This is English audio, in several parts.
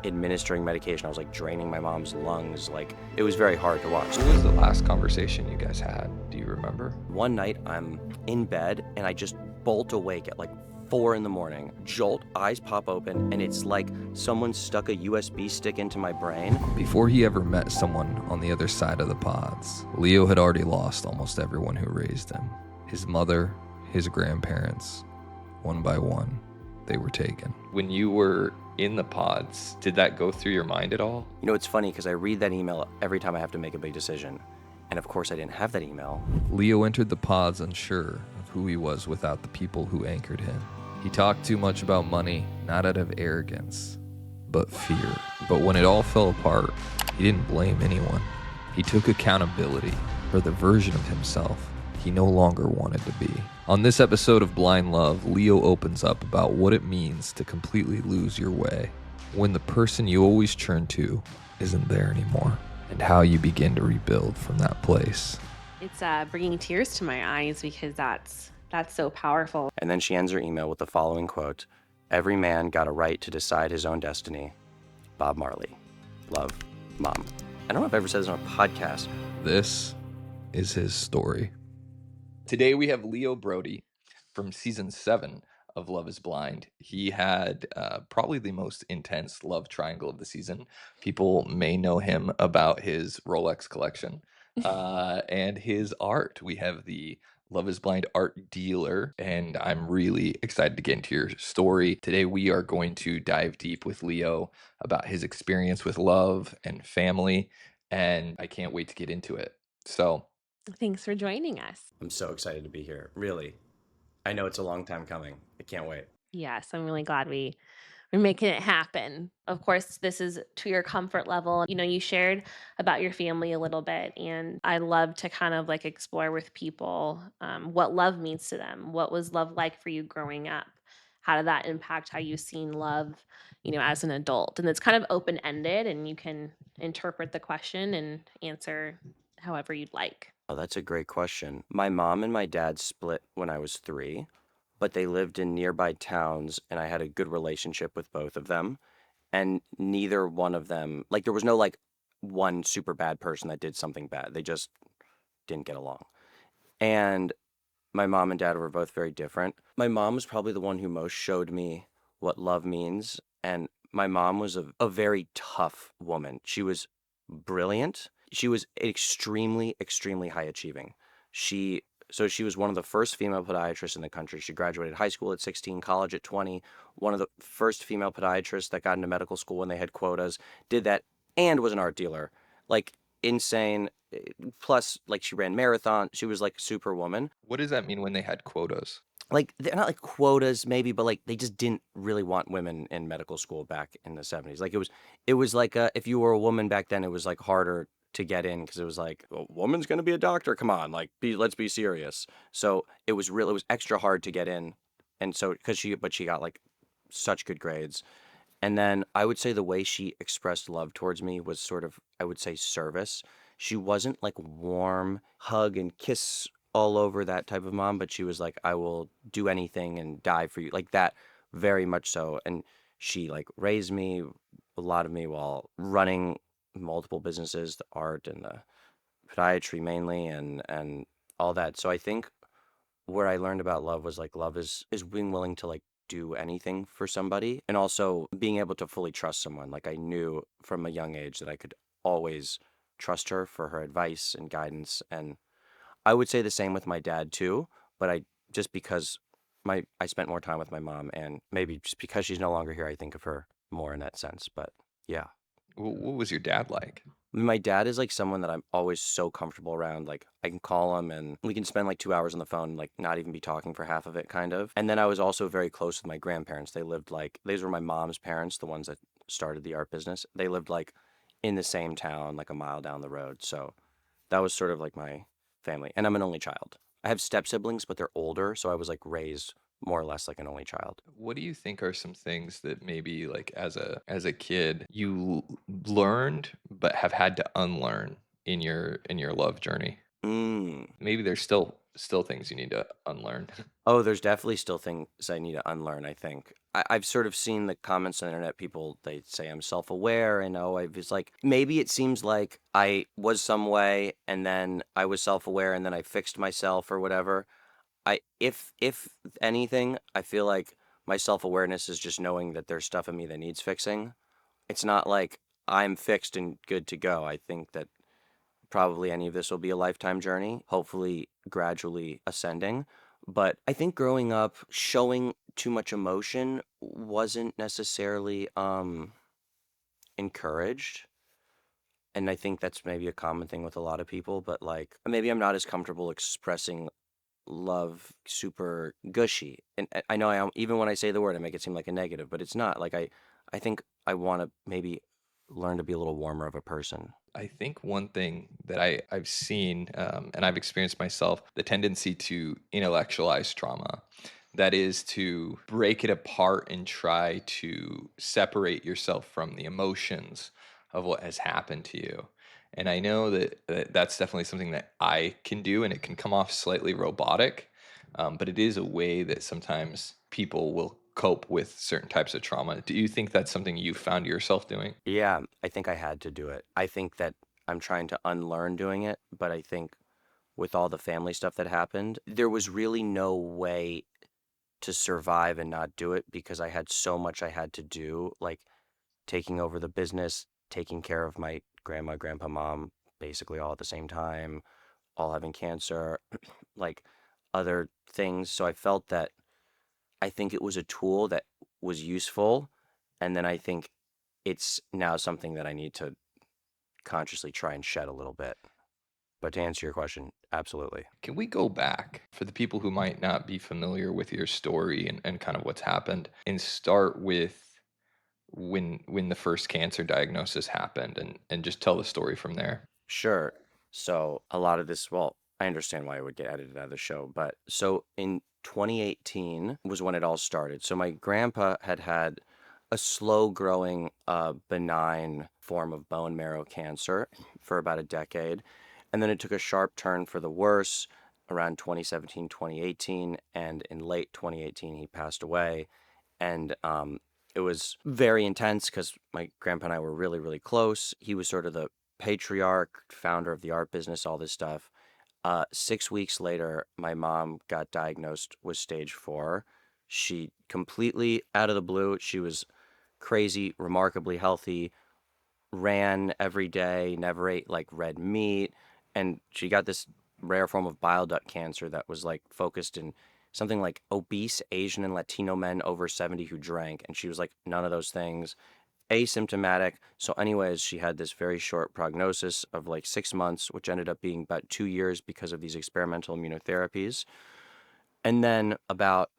administering medication. I was like draining my mom's lungs. Like it was very hard to watch. What was the last conversation you guys had? Do you remember? One night I'm in bed and I just bolt awake at like 4 in the morning, jolt, eyes pop open, and it's like someone stuck a USB stick into my brain. Before he ever met someone on the other side of the pods, Leo had already lost almost everyone who raised him. His mother, his grandparents, one by one, they were taken. When you were in the pods, did that go through your mind at all? You know, it's funny because I read that email every time I have to make a big decision. And of course I didn't have that email. Leo entered the pods unsure of who he was without the people who anchored him. He talked too much about money, not out of arrogance, but fear. But when it all fell apart, he didn't blame anyone. He took accountability for the version of himself he no longer wanted to be. On this episode of Blind Love, Leo opens up about what it means to completely lose your way when the person you always turn to isn't there anymore, and how you begin to rebuild from that place. It's bringing tears to my eyes because that's so powerful. And then she ends her email with the following quote: "Every man got a right to decide his own destiny. Bob Marley. Love, Mom." I don't know if I've ever said this on a podcast. This is his story. Today we have Leo Braudy from season 7 of Love is Blind. He had probably the most intense love triangle of the season. People may know him about his Rolex collection and his art. We have the Love is Blind art dealer, and I'm really excited to get into your story. Today we are going to dive deep with Leo about his experience with love and family, and I can't wait to get into it. So Thanks for joining us. I'm so excited to be here. Really. I know it's a long time coming. I can't wait. Yes, I'm really glad we're making it happen. Of course, this is to your comfort level. You know, you shared about your family a little bit, and I love to kind of like explore with people what love means to them. What was love like for you growing up? How did that impact how you've seen love, as an adult? And it's kind of open ended, and you can interpret the question and answer however you'd like. Oh, that's a great question. My mom and my dad split when I was 3, but they lived in nearby towns and I had a good relationship with both of them. And neither one of them, like, there was no like one super bad person that did something bad. They just didn't get along. And my mom and dad were both very different. My mom was probably the one who most showed me what love means. And my mom was a very tough woman. She was brilliant. She was extremely, extremely high achieving. So she was one of the first female podiatrists in the country. She graduated high school at 16, college at 20. One of the first female podiatrists that got into medical school when they had quotas, did that, and was an art dealer. Like, insane. Plus, like, she ran marathon. She was like a superwoman. what does that mean when they had quotas? Like, they're not like quotas maybe, but like they just didn't really want women in medical school back in the 70s. Like it was like if you were a woman back then, it was like harder to get in because it was like, a woman's going to be a doctor, come on, like let's be serious. So it was extra hard to get in. And so but she got like such good grades. And then I would say the way she expressed love towards me was sort of, I would say, service. She wasn't like warm, hug and kiss all over that type of mom, but she was like, I will do anything and die for you. Like that, very much so. And she like raised me, a lot of me, while running multiple businesses, the art and the podiatry mainly, and all that. So I think where I learned about love was like love is being willing to like do anything for somebody, and also being able to fully trust someone. Like I knew from a young age that I could always trust her for her advice and guidance. And I would say the same with my dad too, but I just because I spent more time with my mom, and maybe just because she's no longer here, I think of her more in that sense. But yeah. What was your dad like? My dad is like someone that I'm always so comfortable around. Like I can call him and we can spend like 2 hours on the phone, like not even be talking for half of it, kind of. And then I was also very close with my grandparents. They lived like, these were my mom's parents, the ones that started the art business. They lived like in the same town, like a mile down the road. So that was sort of like my family. And I'm an only child. I have step siblings, but they're older. So I was like raised more or less like an only child. What do you think are some things that maybe like as a kid you learned but have had to unlearn in your love journey? Mm. Maybe there's still still things you need to unlearn? Oh, there's definitely still things I need to unlearn, I think. I've sort of seen the comments on the internet, people, they say I'm self-aware, and oh, it's like, maybe it seems like I was some way, and then I was self-aware, and then I fixed myself or whatever. If anything, I feel like my self-awareness is just knowing that there's stuff in me that needs fixing. It's not like I'm fixed and good to go. I think that probably any of this will be a lifetime journey, hopefully gradually ascending. But I think growing up, showing too much emotion wasn't necessarily encouraged. And I think that's maybe a common thing with a lot of people, but like maybe I'm not as comfortable expressing love super gushy. And I know I am, even when I say the word, I make it seem like a negative, but it's not. Like I think I want to maybe learn to be a little warmer of a person. I think one thing that I've seen and I've experienced myself, the tendency to intellectualize trauma, that is to break it apart and try to separate yourself from the emotions of what has happened to you. And I know that that's definitely something that I can do, and it can come off slightly robotic, but it is a way that sometimes people will cope with certain types of trauma. Do you think that's something you found yourself doing? Yeah, I think I had to do it. I think that I'm trying to unlearn doing it, but I think with all the family stuff that happened, there was really no way to survive and not do it because I had so much I had to do, like taking over the business, taking care of my grandma, grandpa, mom, basically all at the same time, all having cancer, like other things. So I felt that I think it was a tool that was useful. And then I think it's now something that I need to consciously try and shed a little bit. But to answer your question, absolutely. Can we go back for the people who might not be familiar with your story and kind of what's happened and start with when the first cancer diagnosis happened and just tell the story from there? Sure. So a lot of this, well, I understand why it would get edited out of the show, but so in 2018 was when it all started. So my grandpa had had a slow growing, benign form of bone marrow cancer for about a decade. And then it took a sharp turn for the worse around 2017, 2018. And in late 2018, he passed away. And it was very intense because my grandpa and I were really, really close. He was sort of the patriarch, founder of the art business, all this stuff. 6 weeks later, my mom got diagnosed with stage four. She completely out of the blue, she was crazy, remarkably healthy, ran every day, never ate like red meat, and she got this rare form of bile duct cancer that was like focused in something like obese Asian and Latino men over 70 who drank, and she was like none of those things, asymptomatic. So anyways, she had this very short prognosis of like 6 months, which ended up being about 2 years because of these experimental immunotherapies. And then about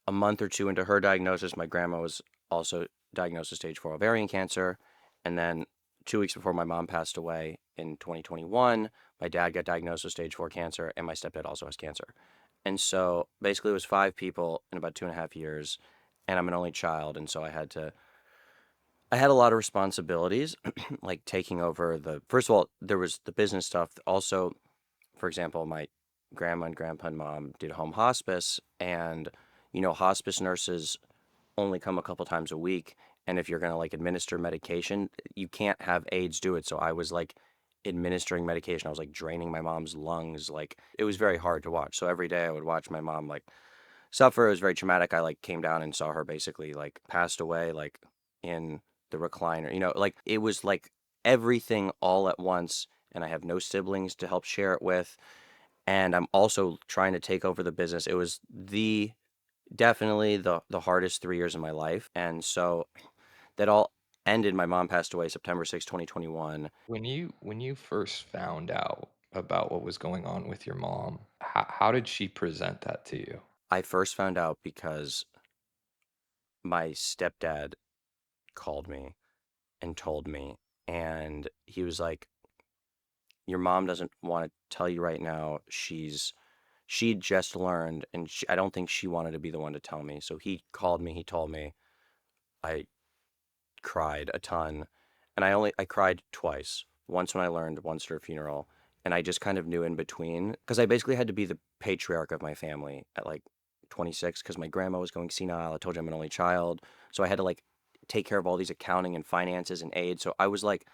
a month or two into her diagnosis, my grandma was also diagnosed with stage four ovarian cancer. And then 2 weeks before my mom passed away in 2021, my dad got diagnosed with stage four cancer, and my stepdad also has cancer. And so basically, it was five people in about 2.5 years, and I'm an only child. And so I had a lot of responsibilities, like taking over first of all, there was the business stuff. Also, for example, my grandma and grandpa and mom did home hospice, and hospice nurses only come a couple times a week, and if you're going to like administer medication, you can't have aides do it. So I was like administering medication. I was like draining my mom's lungs. Like it was very hard to watch. So every day I would watch my mom like suffer. It was very traumatic. I like came down and saw her basically like passed away like in the recliner. Like it was like everything all at once, and I have no siblings to help share it with, and I'm also trying to take over the business. It was definitely the hardest 3 years of my life. And so that all ended. My mom passed away September 6th, 2021. When you first found out about what was going on with your mom, how did she present that to you? I first found out because my stepdad called me and told me, and he was like, your mom doesn't want to tell you right now. She'd just learned, and I don't think she wanted to be the one to tell me. So he called me, he told me. I cried a ton, and I cried twice. Once when I learned, once at her funeral, and I just kind of knew in between because I basically had to be the patriarch of my family at like 26 because my grandma was going senile. I told you I'm an only child. So I had to like take care of all these accounting and finances and aid. So I was like,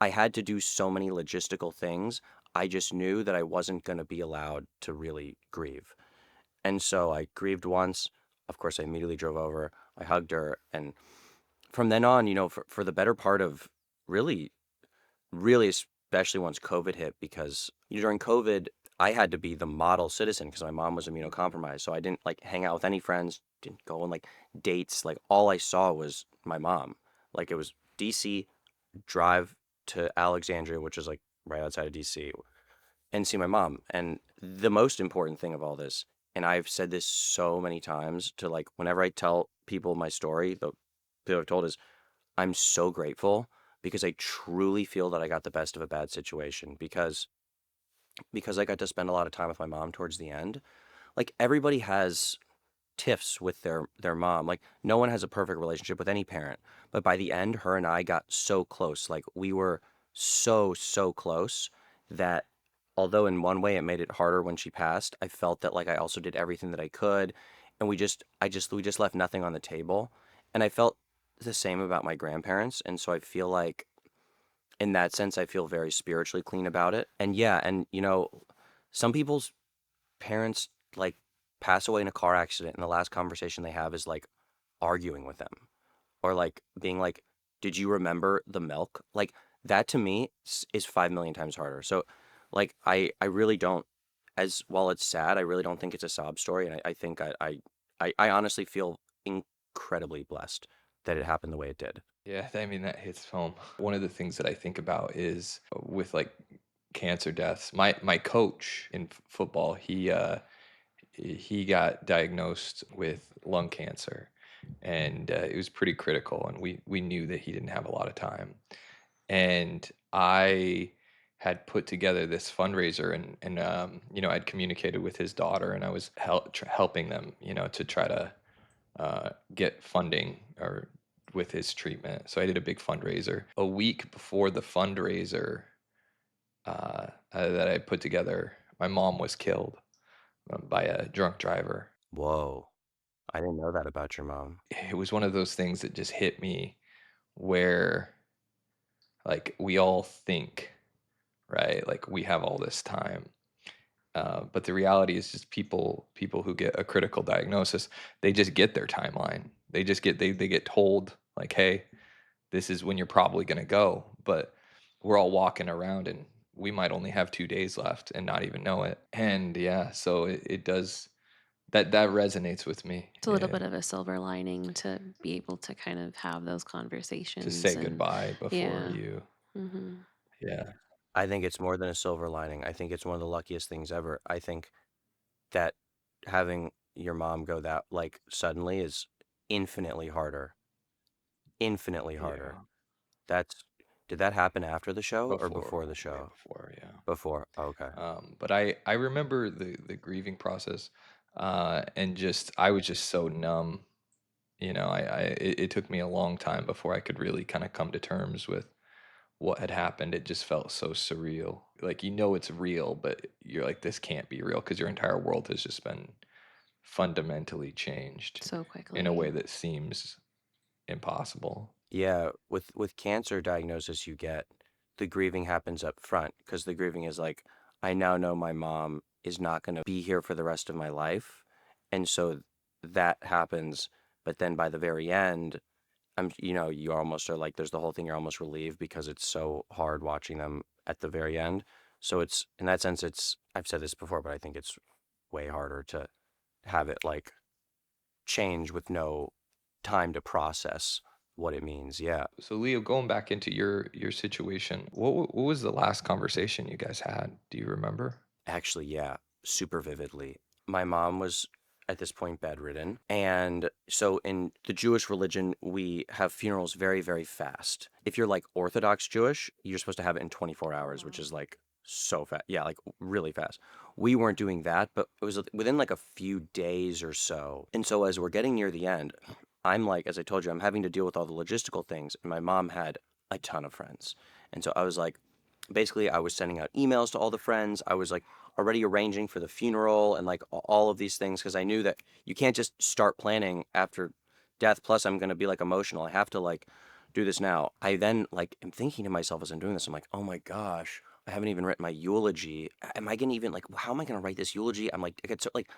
I had to do so many logistical things. I just knew that I wasn't going to be allowed to really grieve. And so I grieved once. Of course, I immediately drove over. I hugged her. And from then on, for the better part of really, really, especially once COVID hit, because during COVID, I had to be the model citizen because my mom was immunocompromised. So I didn't like hang out with any friends, didn't go on like dates. Like all I saw was my mom. Like it was DC, drive to Alexandria, which is like right outside of DC, and see my mom. And the most important thing of all this, and I've said this so many times to like whenever I tell people my story, the people I've told is I'm so grateful because I truly feel that I got the best of a bad situation because I got to spend a lot of time with my mom towards the end. Like everybody has tiffs with their mom. Like no one has a perfect relationship with any parent, but by the end, her and I got so close. Like we were so close that although in one way it made it harder when she passed, I felt that like I also did everything that I could, and we just left nothing on the table, and I felt the same about my grandparents, and so I feel like in that sense I feel very spiritually clean about it. And yeah, and some people's parents like pass away in a car accident and the last conversation they have is like arguing with them or like being like, did you remember the milk? Like that to me is 5 million times harder. So like I really don't, as while it's sad, I really don't think it's a sob story. And I think I honestly feel incredibly blessed that it happened the way it did. Yeah, I mean that hits home. One of the things that I think about is with like cancer deaths. My coach in football, he got diagnosed with lung cancer, and it was pretty critical. And we knew that he didn't have a lot of time. And I had put together this fundraiser, and I'd communicated with his daughter, and I was helping them, to try to get funding or with his treatment. So I did a big fundraiser. A week before the fundraiser that I put together, my mom was killed by a drunk driver. Whoa. I didn't know that about your mom. It was one of those things that just hit me where like we all think, right? Like we have all this time. But the reality is just people who get a critical diagnosis, they just get their timeline. They get told like, hey, this is when you're probably going to go. But we're all walking around and we might only have 2 days left and not even know it. And yeah, so it does that resonates with me. It's a little bit of a silver lining to be able to kind of have those To conversations say and goodbye before yeah. you, Mhm. yeah, I think it's more than a silver lining. I think it's one of the luckiest things ever. I think that having your mom go that like suddenly is infinitely harder. Infinitely harder. yeah, That's did that happen after the show or before, before the way show? before, yeah. Before. Okay. But I remember the grieving process, and just I was just so numb. It took me a long time before I could really kind of come to terms with what had happened. It just felt so surreal. Like it's real, but you're like, this can't be real because your entire world has just been fundamentally changed So in a way quickly. that seems impossible. Yeah, with cancer diagnosis you get, the grieving happens up front because the grieving is like, I now know my mom is not going to be here for the rest of my life. And so that happens, but then by the very end, you almost are like, there's the whole thing, you're almost relieved because it's so hard watching them at the very end. So it's, in that sense, I've said this before, but I think it's way harder to have it like change with no time to process what it means. Yeah. So Leo, going back into your situation, what was the last conversation you guys had? Do you remember? Actually, yeah, super vividly. My mom was at this point bedridden. And so in the Jewish religion, we have funerals very, very fast. If you're like Orthodox Jewish, you're supposed to have it in 24 Oh, hours, which wow. is like so fast. Yeah, like really fast. We weren't doing that, but it was within like a few days or so. And so as we're getting near the end, I'm like, as I told you, I'm having to deal with all the logistical things. And my mom had a ton of friends. And so I was like, basically I was sending out emails to all the friends. I was like already arranging for the funeral and like all of these things because I knew that you can't just start planning after death. Plus, I'm going to be like emotional. I have to like do this now. I then like am thinking to myself as I'm doing this, I'm like, oh my gosh, I haven't even written my eulogy. Am I going to even like, how am I going to write this eulogy? I'm like, it's so, like,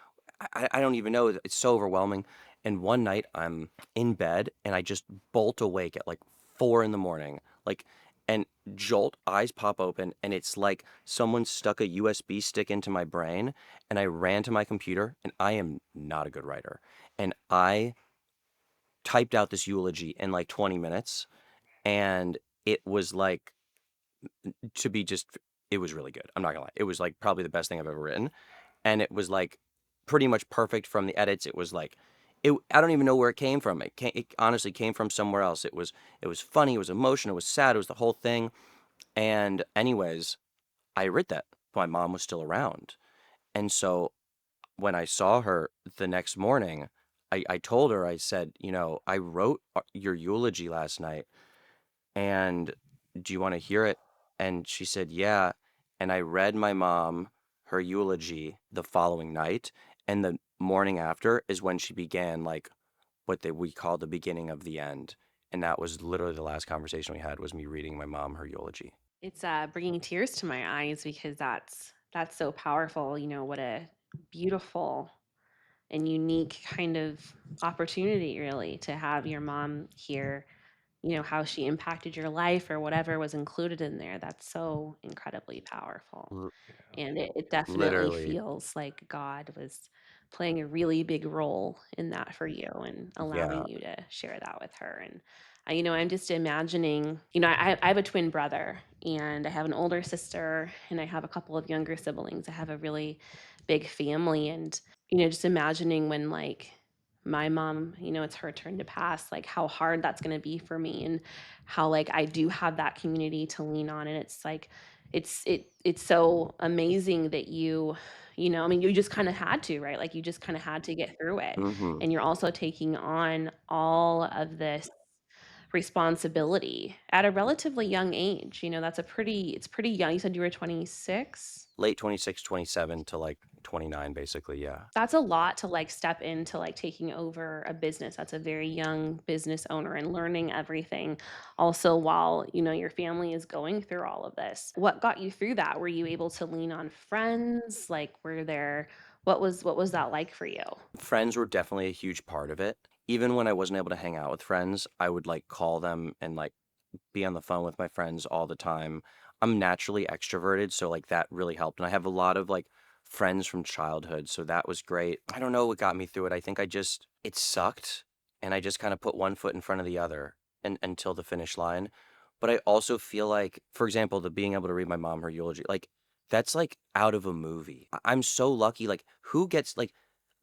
I don't even know. It's so overwhelming. And one night I'm in bed and I just bolt awake at like 4 in the morning. Like, and jolt, eyes pop open, and it's like someone stuck a USB stick into my brain, and I ran to my computer, and I am not a good writer. And I typed out this eulogy in like 20 minutes, and it was like to be just it was really good. I'm not gonna lie. It was like probably the best thing I've ever written. And it was like pretty much perfect from the edits. It was like I don't even know where it came from. It honestly came from somewhere else. It was funny, it was emotional, it was sad, it was the whole thing. And anyways, I read that. My mom was still around. And so when I saw her the next morning, I told her, I said, I wrote your eulogy last night, and do you want to hear it? And she said, yeah. And I read my mom her eulogy the following night. And the morning after is when she began like we call the beginning of the end. And that was literally the last conversation we had was me reading my mom her eulogy. It's bringing tears to my eyes because that's so powerful. What a beautiful and unique kind of opportunity, really, to have your mom here, how she impacted your life or whatever was included in there. That's so incredibly powerful. L- And it definitely Literally. feels like God was playing a really big role in that for you and Yeah. allowing you to share that with her. And I'm just imagining, I have a twin brother and I have an older sister and I have a couple of younger siblings. I have a really big family. And, just imagining when like my mom, it's her turn to pass, like how hard that's going to be for me and how like I do have that community to lean on. And it's like, it's so amazing that I mean, you just kind of had to, right? Like you just kind of had to get through it. Hmm. And you're also taking on all of this responsibility at a relatively young age. It's pretty young. You said you were 26. Late 26, 27 to like 29, basically. Yeah. That's a lot to like step into like taking over a business. That's a very young business owner and learning everything also while, your family is going through all of this. What got you through that? Were you able to lean on friends? Like were there what was that like for you? Friends were definitely a huge part of it. Even when I wasn't able to hang out with friends, I would like call them and like be on the phone with my friends all the time. I'm naturally extroverted, so like that really helped. And I have a lot of like friends from childhood, so that was great. I don't know what got me through it. I think it sucked, and I just kind of put one foot in front of the other and until the finish line. But I also feel like, for example, the being able to read my mom her eulogy, like that's like out of a movie. I'm so lucky. Like who gets like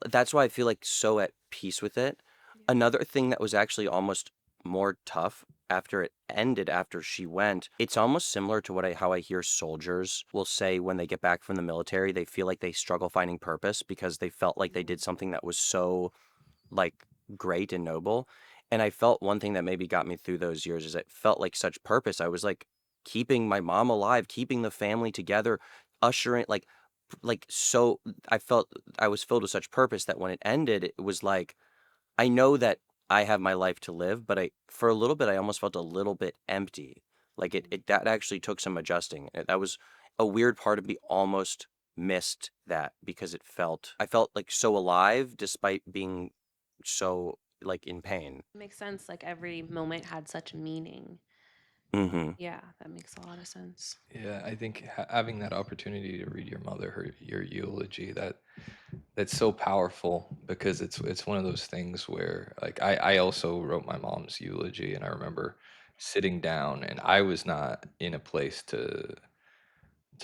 that's why I feel like so at peace with it. Another thing that was actually almost more tough after it ended after she went, it's almost similar to how I hear soldiers will say when they get back from the military, they feel like they struggle finding purpose because they felt like they did something that was so like great and noble. And I felt one thing that maybe got me through those years is it felt like such purpose. I was like keeping my mom alive, keeping the family together, ushering so I felt I was filled with such purpose that when it ended, it was like I know that I have my life to live, but for a little bit I almost felt a little bit empty. Like it that actually took some adjusting. That was a weird part of me almost missed that because I felt like so alive despite being so like in pain. Makes sense. Like every moment had such meaning. Mhm. Yeah, that makes a lot of sense. Yeah, I think having that opportunity to read your mother your eulogy, that's so powerful because it's one of those things where like I also wrote my mom's eulogy, and I remember sitting down and I was not in a place to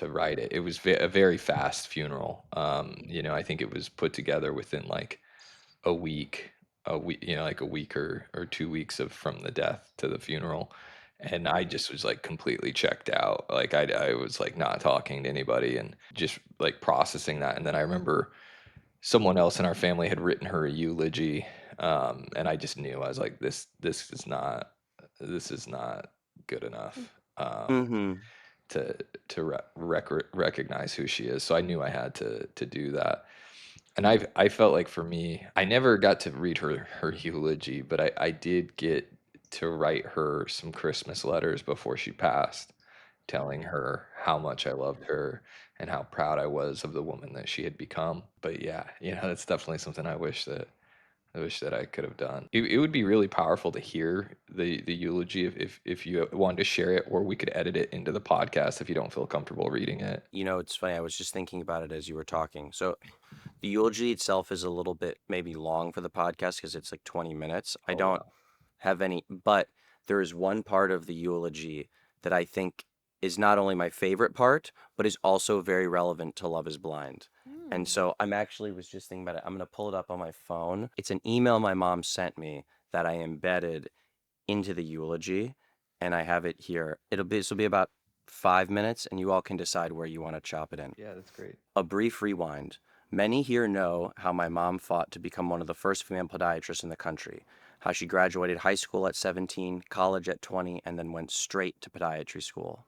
write it. It was a very fast funeral. I think it was put together within like a week, like a week or 2 weeks of from the death to the funeral. And I just was like completely checked out. Like I was like not talking to anybody and just like processing that. And then I remember someone else in our family had written her a eulogy. And I just knew I was like, this is not good enough. Mhm. to recognize who she is. So I knew I had to do that. And I felt like for me, I never got to read her eulogy, but I did get to write her some Christmas letters before she passed, telling her how much I loved her and how proud I was of the woman that she had become. But yeah, that's definitely something I wish that I could have done. It would be really powerful to hear the eulogy if you wanted to share it, or we could edit it into the podcast if you don't feel comfortable reading it. It's funny. I was just thinking about it as you were talking. So the eulogy itself is a little bit maybe long for the podcast because it's like 20 minutes. I Oh don't wow. have any, but there is one part of the eulogy that I think is not only my favorite part, but is also very relevant to Love is Blind. And Mm. so I'm actually was just thinking about it. I'm going to pull it up on my phone. It's an email my mom sent me that I embedded into the eulogy, and I have it here. This will be about 5 minutes, and you all can decide where you want to chop it in. Yeah, that's great. A brief rewind. Many here know how my mom fought to become one of the first female podiatrists in the country, how she graduated high school at 17, college at 20, and then went straight to podiatry school.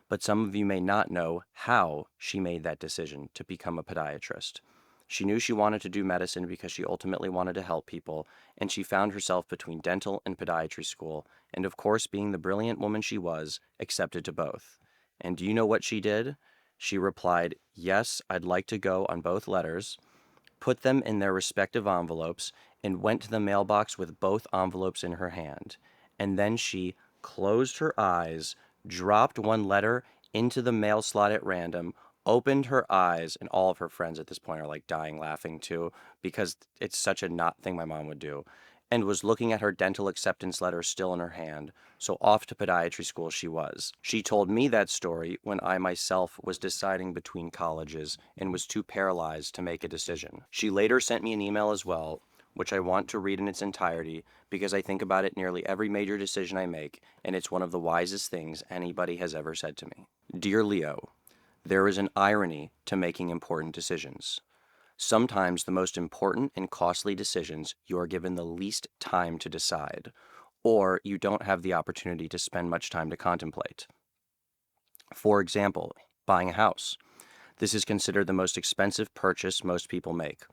But some of you may not know how she made that decision to become a podiatrist. She knew she wanted to do medicine because she ultimately wanted to help people, and she found herself between dental and podiatry school, and of course, being the brilliant woman she was, accepted to both. And do you know what she did? She replied, "Yes, I'd like to go on both letters," put them in their respective envelopes, and went to the mailbox with both envelopes in her hand. And then she closed her eyes, dropped one letter into the mail slot at random, opened her eyes, and all of her friends at this point are like dying laughing too, because it's such a not thing my mom would do, and was looking at her dental acceptance letter still in her hand. So off to podiatry school she was. She told me that story when I myself was deciding between colleges and was too paralyzed to make a decision. She later sent me an email as well, which I want to read in its entirety because I think about it nearly every major decision I make, and it's one of the wisest things anybody has ever said to me. Dear Leo, there is an irony to making important decisions. Sometimes the most important and costly decisions you are given the least time to decide, or you don't have the opportunity to spend much time to contemplate. For example, buying a house. This is considered the most expensive purchase most people make.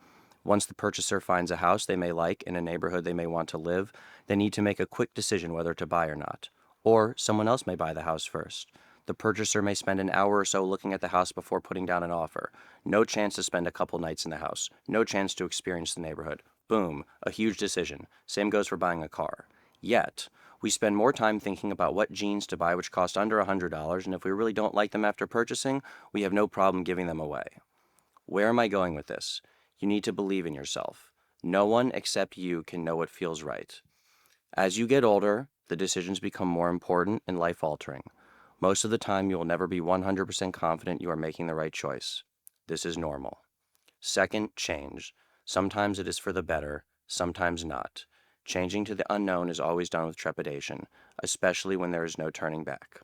Once the purchaser finds a house they may like in a neighborhood they may want to live, they need to make a quick decision whether to buy or not. Or someone else may buy the house first. The purchaser may spend an hour or so looking at the house before putting down an offer. No chance to spend a couple nights in the house. No chance to experience the neighborhood. Boom, a huge decision. Same goes for buying a car. Yet, we spend more time thinking about what jeans to buy which cost under $100, and if we really don't like them after purchasing, we have no problem giving them away. Where am I going with this? You need to believe in yourself. No one except you can know what feels right. As you get older, the decisions become more important and life altering. Most of the time, you will never be 100% confident you are making the right choice. This is normal. Second, change. Sometimes it is for the better, sometimes not. Changing to the unknown is always done with trepidation, especially when there is no turning back.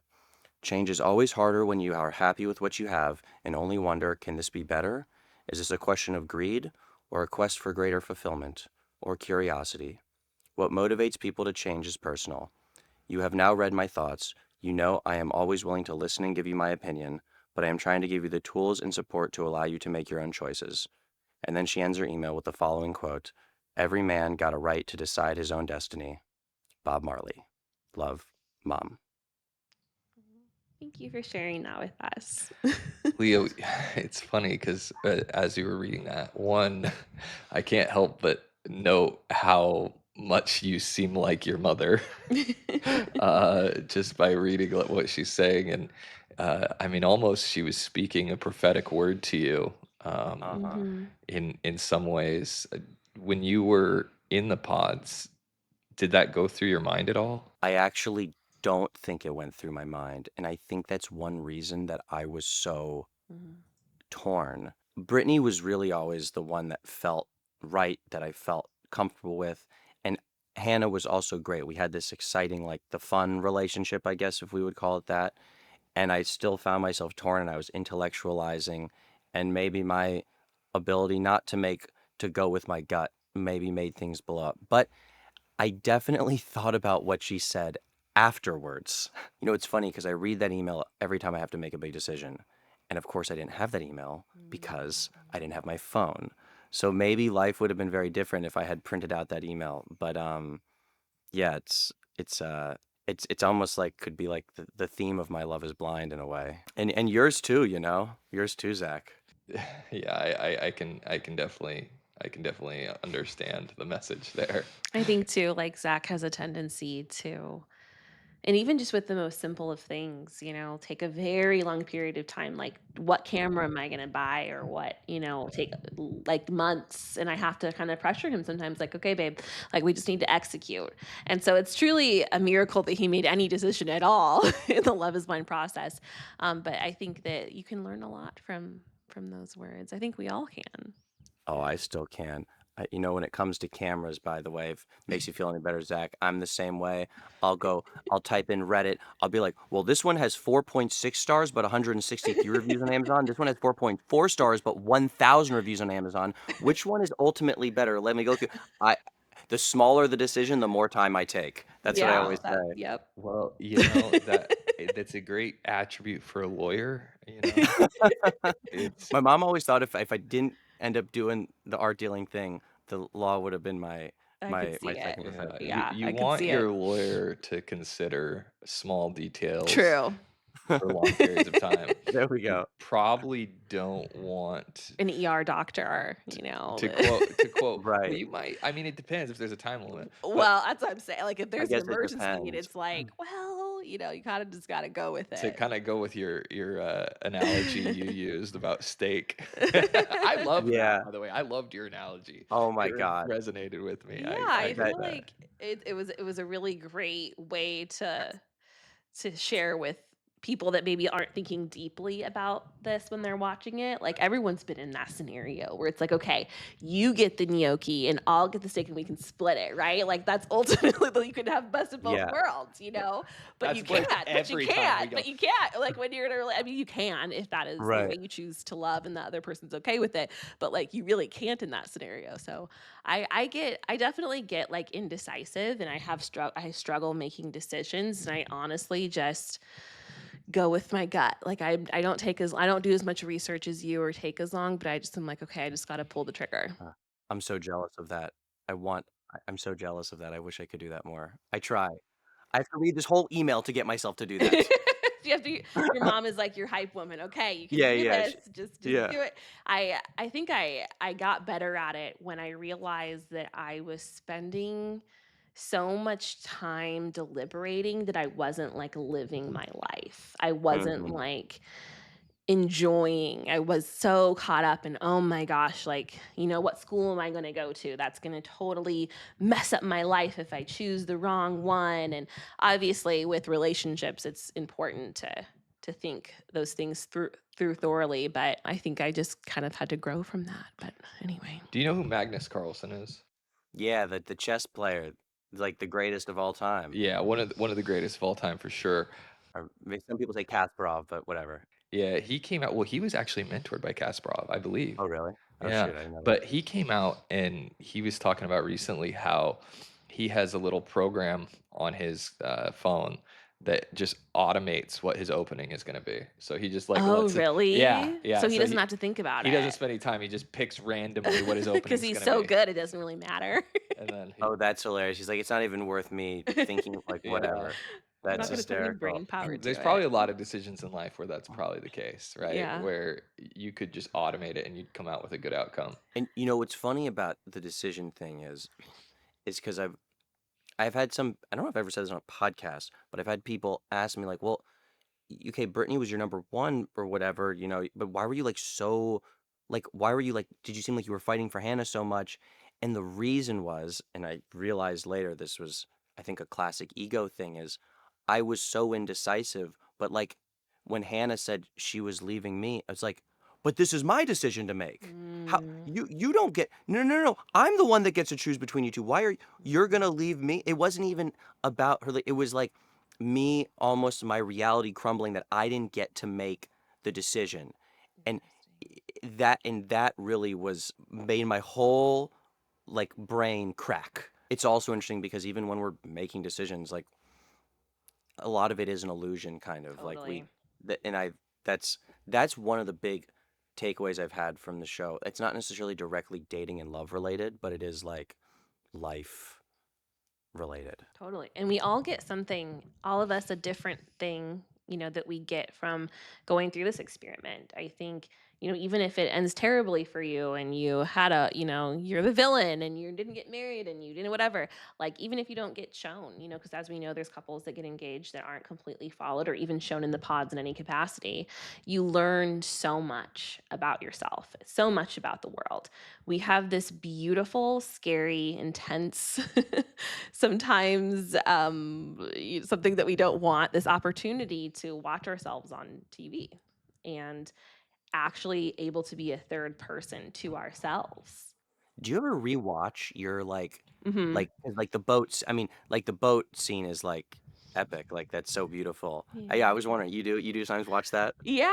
Change is always harder when you are happy with what you have and only wonder, can this be better? Is this a question of greed or a quest for greater fulfillment or curiosity? What motivates people to change is personal. You have now read my thoughts. You know I am always willing to listen and give you my opinion, but I am trying to give you the tools and support to allow you to make your own choices. And then she ends her email with the following quote: "Every man got a right to decide his own destiny. Bob Marley. Love, Mom." Thank you for sharing that with us. Leo, it's funny because as you were reading that one, I can't help but note how much you seem like your mother, just by reading what she's saying. And I mean, almost she was speaking a prophetic word to you, Uh-huh. hmm in some ways. When you were in the pods, did that go through your mind at all? I actually don't think it went through my mind, and I think that's one reason that I was so torn. Brittany was really always the one that felt right, that I felt comfortable with, and Hannah was also great. We had this exciting, like the fun relationship, I guess, if we would call it that. And I still found myself torn, and I was intellectualizing, and maybe my ability not to make to go with my gut maybe made things blow up. But I definitely thought about what she said afterwards. You know, it's funny because I read that email every time I have to make a big decision. And of course, I didn't have that email because I didn't have my phone. So maybe life would have been very different if I had printed out that email. But yeah, it's it's almost like could be like the theme of my Love is Blind in a way. And yours too, you know? Yours too, Zach. Yeah, I can definitely understand the message there. I think too, like Zach has a tendency to, and even just with the most simple of things, take a very long period of time. Like, what camera am I going to buy, or what, take like months. And I have to kind of pressure him sometimes, like, okay, babe, like we just need to execute. And so it's truly a miracle that he made any decision at all in the Love is Blind process. But I think that you can learn a lot from those words. I think we all can. Oh, I still can. You know, when it comes to cameras, by the way, if it makes you feel any better, Zach, I'm the same way. I'll type in Reddit. I'll be like, well, this one has 4.6 stars, but 163 reviews on Amazon. This one has 4.4 stars, but 1,000 reviews on Amazon. Which one is ultimately better? Let me go through. I, the smaller the decision, the more time I take. That's what I Yeah, always that say. yep. Well, that's a great attribute for a lawyer, you know? It's My mom always thought if I didn't end up doing the art dealing thing, the law would have been my I could my see it. second Yeah, profession. you I could want see it. your lawyer to consider small details True. for long periods of time. There we You go. probably don't want An ER doctor, to quote, well, Right. you might, I mean, it depends if there's a time limit, but Well, that's what I'm saying. Like, if I there's an guess it emergency and depends. it's like, well, you kinda just gotta go with to it. kind of go with your analogy you used about steak. I loved that, Yeah. by the way. I loved your analogy. Oh my It God. resonated with me. Yeah, I I heard That feel that. like it was a really great way to share with people that maybe aren't thinking deeply about this when they're watching it. Like, everyone's been in that scenario where it's like, okay, you get the gnocchi and I'll get the steak and we can split it, right? Like, that's ultimately you can have best of both yeah. worlds. But That's you like can't, but you every time we can't, go. but you can't. Like, when you're in a I mean, you can if that is the way Right. you choose to love and the other person's okay with it, but like you really can't in that scenario. So I definitely get like indecisive, and I struggle making decisions, and I honestly just go with my gut. Like, I don't do as much research as you or take as long, but I just am like, okay, I just got to pull the trigger. Uh, I'm so jealous of that. I'm so jealous of that. I wish I could do that more. I try. I have to read this whole email to get myself to do that. You have to Your mom is like your hype woman. Okay, you can Yeah, do yeah. this. Just Yeah. do it. I think I got better at it when I realized that I was spending so much time deliberating that I wasn't like living my life. I wasn't Mhm. like enjoying. I was so caught up in, oh my gosh, like, what school am I going to go to? That's going to totally mess up my life if I choose the wrong one. And obviously with relationships, it's important to think those things through thoroughly, but I think I just kind of had to grow from that. But anyway. Do you know who Magnus Carlsen is? Yeah, the chess player, like the greatest of all time. Yeah, one of the greatest of all time for sure. Or some people say Kasparov, but whatever. Yeah, he came out. Well, he was actually mentored by Kasparov, I believe. Oh, really? Oh, Yeah, shoot, I didn't know that. but he came out and he was talking about recently how he has a little program on his phone that just automates what his opening is going to be. So he just like Oh, lets it. Yeah, really? yeah. So he So doesn't have to think about he doesn't it spend any time. He just picks randomly what his because opening is he's going to so be, good, it doesn't really matter. and then Oh, that's hilarious. He's like, "It's not even worth me thinking, like, yeah, whatever." I'm That's not going to put any hysterical. brain power there's to probably it. a lot of decisions in life where that's probably the case, right? Yeah. Where you could just automate it and you'd come out with a good outcome. And you know what's funny about the decision thing is because I've had some, I don't know if I've ever said this on a podcast, but I've had people ask me like, "Well, okay, Brittany was your number one or whatever, you know, but why were you like so, like, why were you like, did you seem like you were fighting for Hannah so much?" And the reason was, and I realized later this was, I think, a classic ego thing is I was so indecisive, but like when Hannah said she was leaving me, I was like, but this is my decision to make. How Mm. you don't get no. I'm the one that gets to choose between you two. Why are you're gonna leave me? It wasn't even about her. It was like me almost my reality crumbling that I didn't get to make the decision. And that really was made my whole like brain crack. It's also interesting because even when we're making decisions, like a lot of it is an illusion kind of like Totally. and I that's that's one of the big takeaways I've had from the show. It's not necessarily directly dating and love related, but it is like life related. Totally. And we all get something, all of us, a different thing, that we get from going through this experiment. I think, even if it ends terribly for you and you had you're the villain and you didn't get married and you didn't whatever, like, even if you don't get shown, because as we know, there's couples that get engaged that aren't completely followed or even shown in the pods in any capacity, you learn so much about yourself, so much about the world. We have this beautiful, scary, intense, sometimes something that we don't want, this opportunity to watch ourselves on TV and actually able to be a third person to ourselves. Do you ever rewatch your Mhm. 'cause, like the boats? I mean, like the boat scene is like epic. Like that's so beautiful. Yeah, I Yeah. was wondering, you do sometimes watch that? Yeah,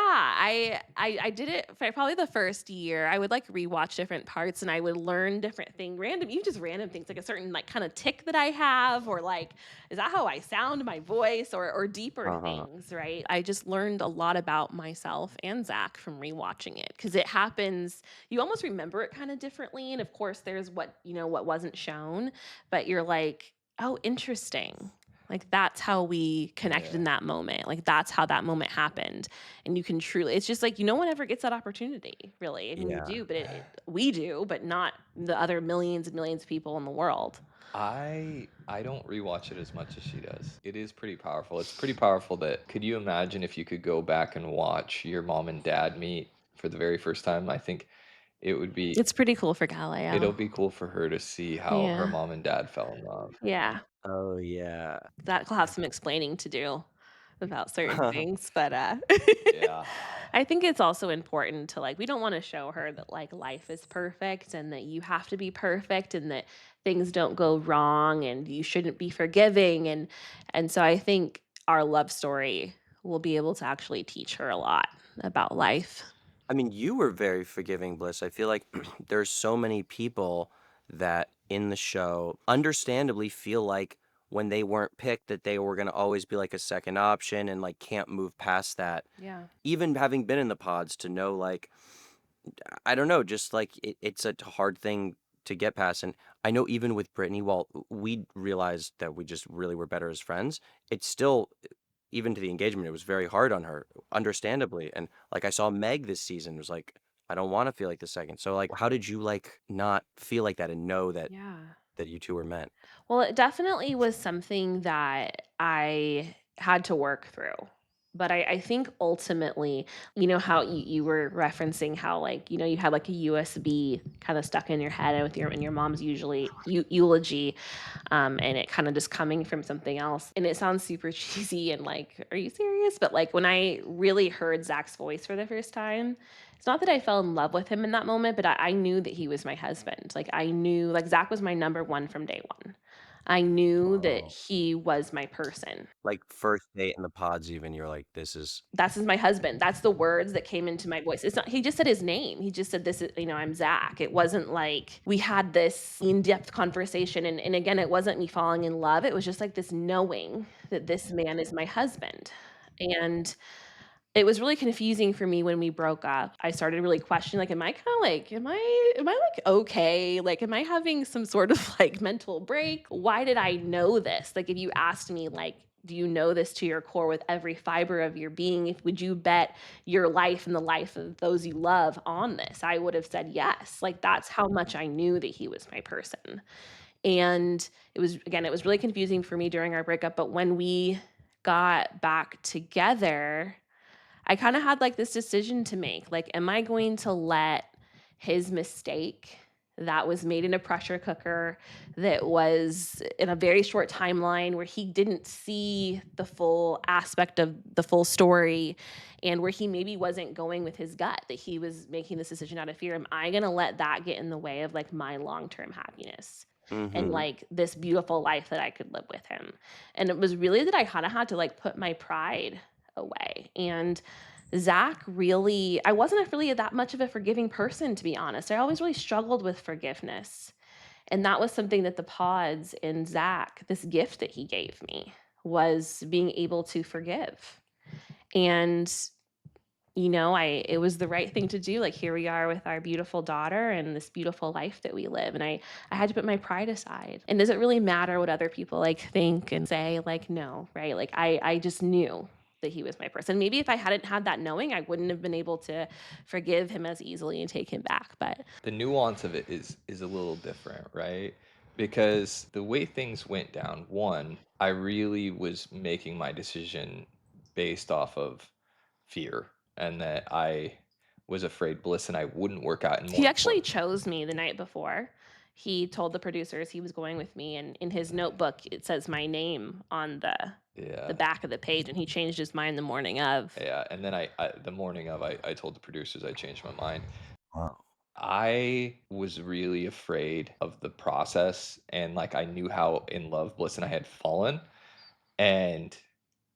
I did it for probably the first year. I would, like, rewatch different parts, and I would learn different random even just random things, like a certain, like, kinda tick that I have or, like, is that how I sound, my voice, or deeper Uh-huh. things, right? I just learned a lot about myself and Zach from rewatching it because it happens you almost remember it kinda differently, and of course, there's what wasn't shown, but you're like, "Oh, interesting." Like, that's how we connected Yeah. in that moment, like, that's how that moment happened. And you can truly it's just like, no one ever gets that opportunity, really. I mean, you Yeah. do, but we do, but not the other millions and millions of people in the world. I don't rewatch it as much as she does. It is pretty powerful. It's pretty powerful that could you imagine if you could go back and watch your mom and dad meet for the very first time? I think it would be It's pretty cool for it'll Galileo. be cool for her to see how her Yeah. mom and dad fell in love. Yeah. Oh, yeah. That will have some explaining to do about certain things, but, Yeah. I think it's also important to, like we don't wanna show her that, like, life is perfect and that you have to be perfect and that things don't go wrong and you shouldn't be forgiving, and so I think our love story will be able to actually teach her a lot about life. I mean, you were very forgiving, Bliss. I feel like there's so many people that in the show understandably feel like when they weren't picked that they were gonna always be like a second option and like can't move past that. Yeah. Even having been in the pods to know like I don't know, just like it's a hard thing to get past. And I know even with Brittany, while we realized that we just really were better as friends, it's still even to the engagement, it was very hard on her, understandably. And like I saw Meg this season was like, I don't want to feel like the second. So like, how did you like not feel like that and know that Yeah. you two were meant? Well, it definitely was something that I had to work through. But I think ultimately, how you were referencing how like, you had like a USB kind of stuck in your head with your mom's usually eulogy, and it kind of just coming from something else. And it sounds super cheesy and like, are you serious? But like when I really heard Zach's voice for the first time, it's not that I fell in love with him in that moment, but I knew that he was my husband. Like I knew like Zach was my number one from day one. I knew that Whoa. he was my person. Like first date in the pods, even you're like, this is That's my husband. That's the words that came into my voice. It's not he just said his name. He just said, "This is, I'm Zach." It wasn't like we had this in-depth conversation. And again, it wasn't me falling in love. It was just like this knowing that this man is my husband. And it was really confusing for me when we broke up. I started really questioning, like, am I kind of like, am I like okay? Like, am I having some sort of like mental break? Why did I know this? Like, if you asked me, like, do you know this to your core with every fiber of your being? If would you bet your life and the life of those you love on this? I would have said yes. Like, that's how much I knew that he was my person. And it was really confusing for me during our breakup. But when we got back together, I kinda had, like, this decision to make, like, am I going to let his mistake that was made in a pressure cooker, that was in a very short timeline where he didn't see the full aspect of the full story, and where he maybe wasn't going with his gut, that he was making this decision out of fear, am I gonna let that get in the way of, like, my long-term happiness and, mm-hmm. like, this beautiful life that I could live with him? And it was really that I kinda had to, like, put my pride away. And Zach really I wasn't really that much of a forgiving person, to be honest. I always really struggled with forgiveness. And that was something that the pods and Zach, this gift that he gave me, was being able to forgive. And I it was the right thing to do. Like, here we are with our beautiful daughter and this beautiful life that we live. And I had to put my pride aside. And does it really matter what other people like think and say? Like, no, right? Like, I just knew that he was my person. Maybe if I hadn't had that knowing, I wouldn't have been able to forgive him as easily and take him back. But The nuance of it is a little different, right? Because the way things went down, one, I really was making my decision based off of fear, and that I was afraid Bliss and I wouldn't work out, and he more actually important, chose me the night before. He told the producers he was going with me, and in his notebook it says my name on the yeah, back of the page, and he changed his mind the morning of. yeah. And then I the morning of, I told the producers I changed my mind. Wow. I was really afraid of the process, and like I knew how in love Bliss and I had fallen, and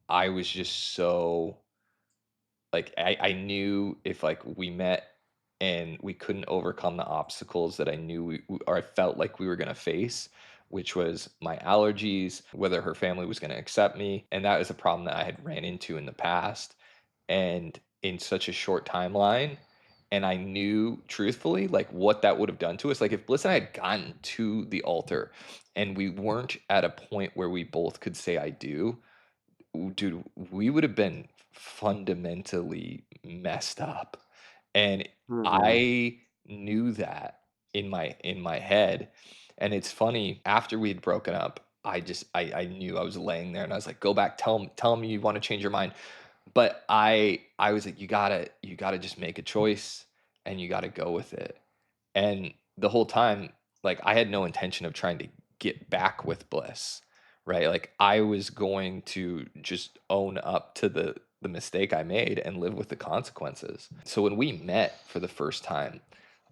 I was just so like I knew if like we met and we couldn't overcome the obstacles that I knew or I felt like we were going to face, which was my allergies, whether her family was going to accept me, and that was a problem that I had ran into in the past and in such a short timeline. And I knew truthfully like what that would have done to us. Like if Bliss and I had gotten to the altar and we weren't at a point where we both could say I do, dude, we would have been fundamentally messed up. And Mhm. I knew that in my head. And it's funny, after we had broken up, I knew. I was laying there and I was like, go back, tell him you want to change your mind. But I was like, you gotta just make a choice and you gotta go with it. And the whole time, like I had no intention of trying to get back with Bliss, right? Like I was going to just own up to the mistake I made and live with the consequences. So when we met for the first time,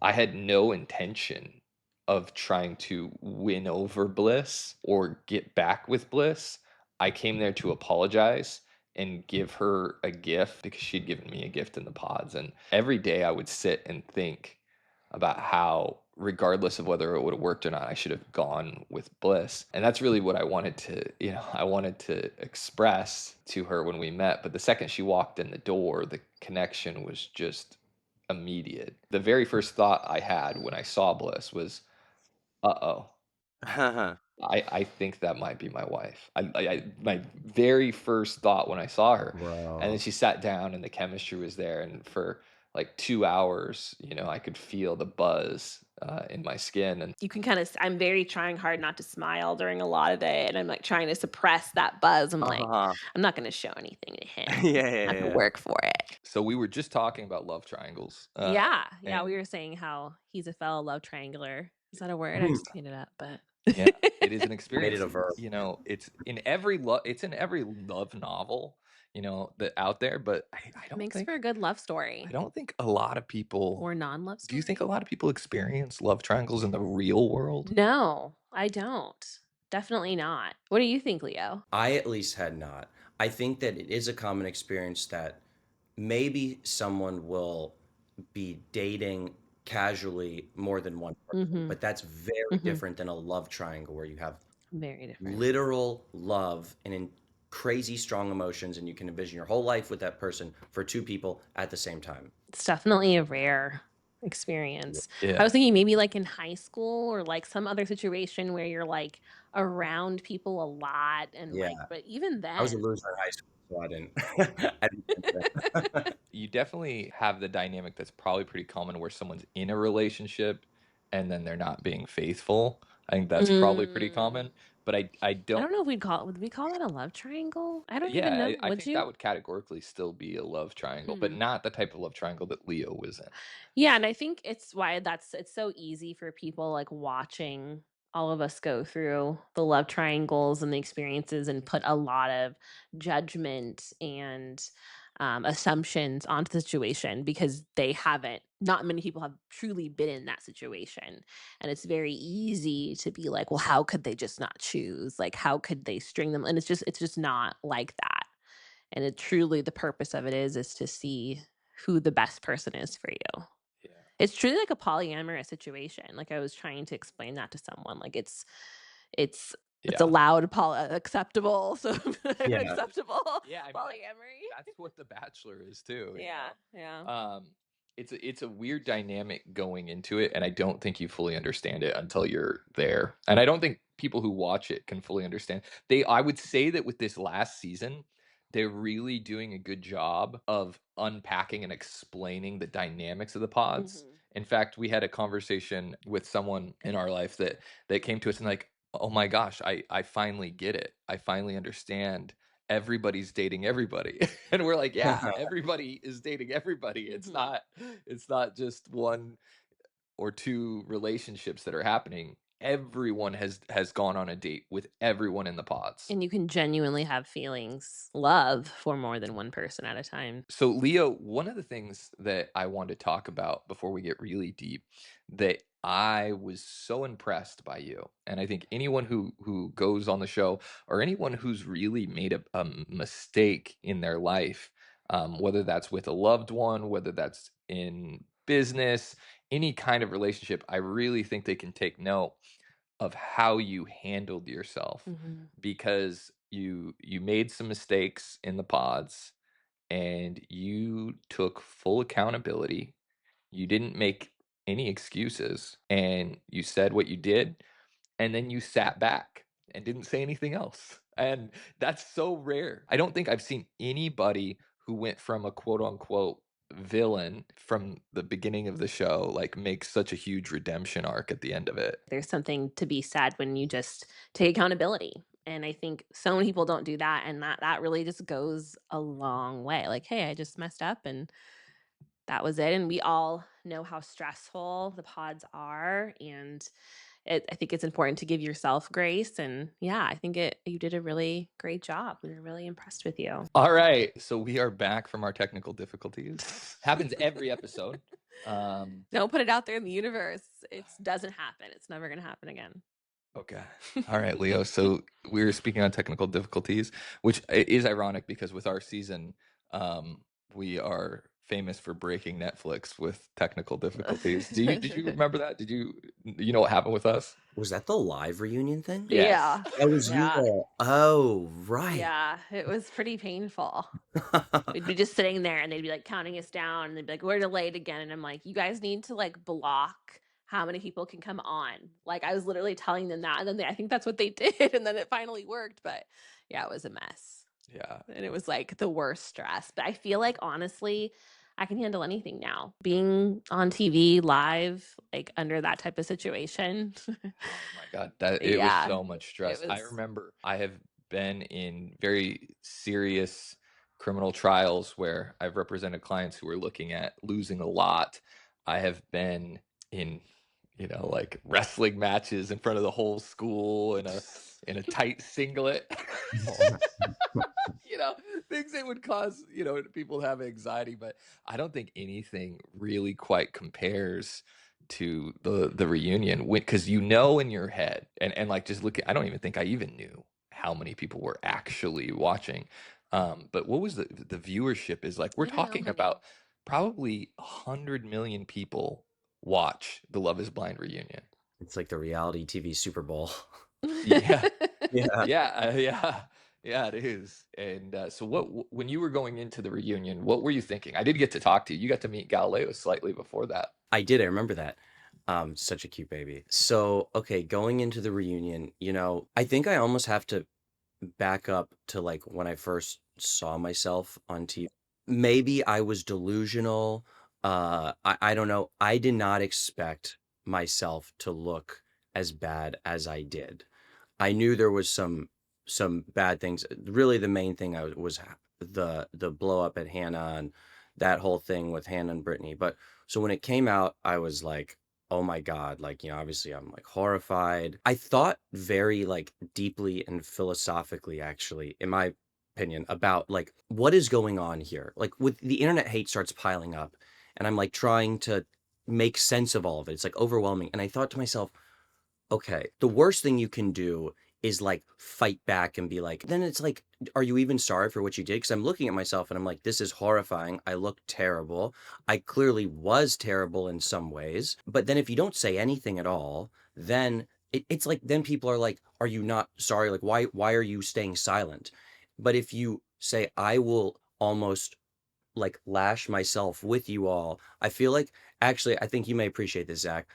I had no intention of trying to win over Bliss or get back with Bliss. I came there to apologize and give her a gift because she'd given me a gift in the pods. And every day I would sit and think about how, regardless of whether it would have worked or not, I should have gone with Bliss. And that's really what I wanted I wanted to express to her when we met. But the second she walked in the door, the connection was just immediate. The very first thought I had when I saw Bliss was, uh oh, I think that might be my wife. My very first thought when I saw her, and then Wow. she sat down and the chemistry was there, and for like 2 hours, I could feel the buzz in my skin, and You can kind of, I'm very trying hard not to smile during a lot of it. And I'm like trying to suppress that buzz. I'm like, Uh-huh. I'm not going to show anything to him. Yeah, yeah, I have to yeah. work for it. so we were just talking about love triangles, Yeah. Yeah. We and were saying how he's a fellow love triangler. Is that a word? I Mhm. just made it up, but yeah, it is an Made it experience. a verb. It's in every love novel, that out there, but I don't makes for think a good love I story don't think a lot of people. or non love Do you think a story. lot of people experience love triangles in the real world? No, I don't. Definitely not. What do you think, Leo? I at least had not. I think that it is a common experience that maybe someone will be dating casually more than one person, Mm-hmm. but that's very Mm-hmm. different than a love triangle where you have Very different. literal love and in crazy strong emotions, and you can envision your whole life with that person for two people at the same time. It's definitely a rare experience. I Yeah. was thinking maybe like in high school or like some other situation where you're like around people a lot and Yeah, like, but even I was a then, loser in high school, so I didn't. I didn't get that. You definitely have the dynamic that's probably pretty common where someone's in a relationship and then they're not being faithful. I think that's probably pretty mm, common. But I I don't. don't know if would we call that a love triangle? I don't even Yeah, know. I Would think that you? would categorically still be a love triangle, but Hmm. not the type of love triangle that Leo was in. Yeah, and I think it's why it's so easy for people like watching all of us go through the love triangles and the experiences and put a lot of judgment and assumptions onto the situation because they haven't. Not many people have truly been in that situation, and it's very easy to be like, "Well, how could they just not choose? Like, how could they string them?" And it's just not like that. And it truly, the purpose of it is to see who the best person is for you. Yeah. It's truly like a polyamorous situation, like, I was trying to explain that to someone, like, it's It's Yeah. allowed acceptable, so Yeah. acceptable Yeah, I mean, polyamory. that's what The Bachelor is too, you Yeah, yeah. know? It's a weird dynamic going into it, and I don't think you fully understand it until you're there. And I don't think people who watch it can fully understand. I would say that with this last season, they're really doing a good job of unpacking and explaining the dynamics of the pods. Mhm. In fact, we had a conversation with someone in our life that came to us and like, oh my gosh, I finally get it. I finally understand everybody's dating everybody. And we're like, yeah, everybody is dating everybody. Mhm. It's not just one or two relationships that are happening. Everyone has gone on a date with everyone in the pods. And you can genuinely have feelings, love for more than one person at a time. So, Leo, one of the things that I want to talk about before we get really deep that I was so impressed by you, and I think anyone who goes on the show or anyone who's really made a mistake in their life, whether that's with a loved one, whether that's in business, any kind of relationship, I really think they can take note of how you handled yourself Mhm. because you made some mistakes in the pods and you took full accountability. You didn't make any excuses and you said what you did and then you sat back and didn't say anything else. And that's so rare. I don't think I've seen anybody who went from a quote unquote villain from the beginning of the show like make such a huge redemption arc at the end of it. There's something to be said when you just take accountability. And I think so many people don't do that, and that really just goes a long way. Like, hey, I just messed up and that was it. And we all know how stressful the pods are, and I think it's important to give yourself grace. And yeah, I think you did a really great job. We were really impressed with you. All right. So we are back from our technical difficulties. Happens every episode. Don't put it out there in the universe. It doesn't happen. It's never going to happen again. Okay. All right, Leo. So we were speaking on technical difficulties, which is ironic because with our season, we are famous for breaking Netflix with technical difficulties. Did you remember that? You know what happened with us? Was that the live reunion thing? Yes. Yeah. That was you Yeah. all. Oh, right. Yeah. It was pretty painful. We'd be just sitting there and they'd be like counting us down and they'd be like, we're delayed again. And I'm like, you guys need to like block how many people can come on. Like I was literally telling them that. And then I think that's what they did. And then it finally worked. But yeah, it was a mess. Yeah. And it was like the worst stress. But I feel like honestly, I can handle anything now. Being on TV live, like under that type of situation. Oh my God, that it was Yeah. so much It stress. I was remember I have been in very serious criminal trials where I've represented clients who are looking at losing a lot. I have been in, like wrestling matches in front of the whole school in a tight singlet. you know, things that would cause, people to have anxiety, but I don't think anything really quite compares to the reunion because in your head and like just looking, I don't even think I even knew how many people were actually watching. But what was the viewership is like we're I don't know, talking honey. about probably 100 million people watch the Love is Blind reunion. It's like the reality TV Super Bowl. Yeah. Yeah. Yeah, yeah, it is. And so, when you were going into the reunion, what were you thinking? I did get to talk to you. You got to meet Galileo slightly before that. I did. I remember that. Such a cute baby. So, okay, going into the reunion, I think I almost have to back up to like when I first saw myself on TV. Maybe I was delusional. I don't know. I did not expect myself to look as bad as I did. I knew there was some bad things. Really, the main thing was the blow up at Hannah and that whole thing with Hannah and Brittany. But so when it came out, I was like, oh my God, like, obviously I'm like horrified. I thought very like deeply and philosophically, actually, in my opinion, about like what is going on here. Like with the internet hate starts piling up, and I'm like trying to make sense of all of it. It's like overwhelming. And I thought to myself, okay, the worst thing you can do is like fight back and be like, then it's like, are you even sorry for what you did? Because I'm looking at myself and I'm like, this is horrifying. I look terrible. I clearly was terrible in some ways. But then if you don't say anything at all, then it's like then people are like, "Are you not sorry? Like, why are you staying silent?" But if you say, "I will almost like lash myself with you all," I feel like actually I think you may appreciate this, Zach.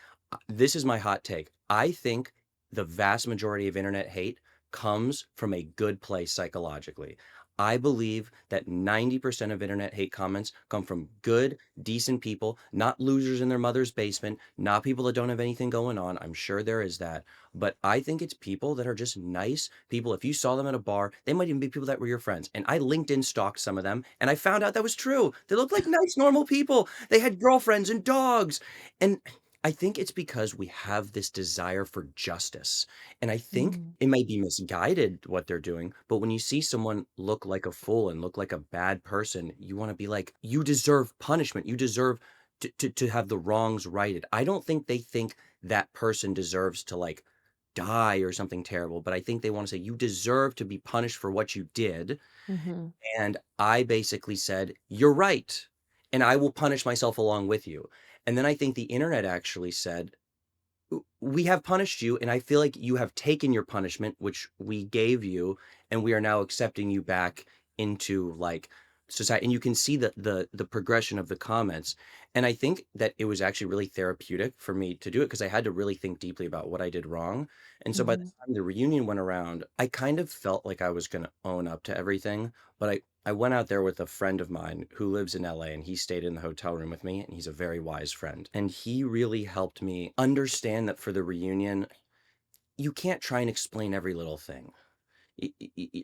This is my hot take. I think the vast majority of internet hate comes from a good place psychologically. I believe that 90% of internet hate comments come from good, decent people, not losers in their mother's basement, not people that don't have anything going on. I'm sure there is that. But I think it's people that are just nice people. If you saw them at a bar, they might even be people that were your friends. And I LinkedIn stalked some of them and I found out that was true. They looked like nice, normal people. They had girlfriends and dogs. And I think it's because we have this desire for justice. And I think Mhm. it may be misguided what they're doing, but when you see someone look like a fool and look like a bad person, you want to be like, you deserve punishment. You deserve to have the wrongs righted. I don't think they think that person deserves to like die or something terrible, but I think they want to say, you deserve to be punished for what you did. Mhm. And I basically said, "You're right, and I will punish myself along with you." And then I think the internet actually said, "We have punished you, and I feel like you have taken your punishment, which we gave you, and we are now accepting you back into like society." And you can see the progression of the comments. And I think that it was actually really therapeutic for me to do it because I had to really think deeply about what I did wrong. And so by the Mhm. time the reunion went around, I kind of felt like I was going to own up to everything. But I went out there with a friend of mine who lives in LA and he stayed in the hotel room with me and he's a very wise friend. And he really helped me understand that for the reunion, you can't try and explain every little thing.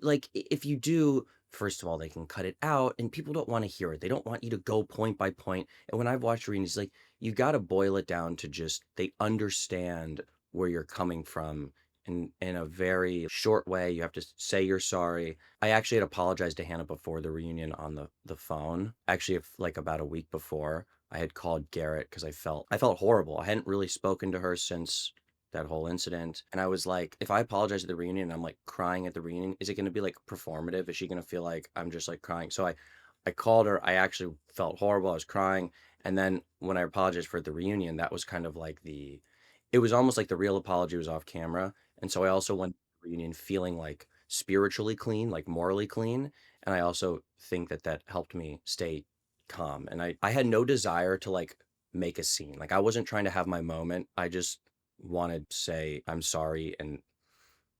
Like if you do, first of all, they can cut it out and people don't want to hear it. They don't want you to go point by point. And when I've watched reunions, like you got to boil it down to just they understand where you're coming from in a very short way. You have to say you're sorry. I actually had apologized to Hannah before the reunion on the phone. Actually, if like about a week before, I had called Garrett because I felt horrible. I hadn't really spoken to her since that whole incident. And I was like, if I apologize at the reunion and I'm like crying at the reunion, is it going to be like performative? Is she going to feel like I'm just like crying? So I called her. I actually felt horrible. I was crying. And then when I apologized for the reunion, that was kind of like it was almost like the real apology was off camera. And so I also went to the reunion feeling like spiritually clean, like morally clean. And I also think that that helped me stay calm. And I had no desire to like make a scene. Like I wasn't trying to have my moment. I just wanted to say I'm sorry and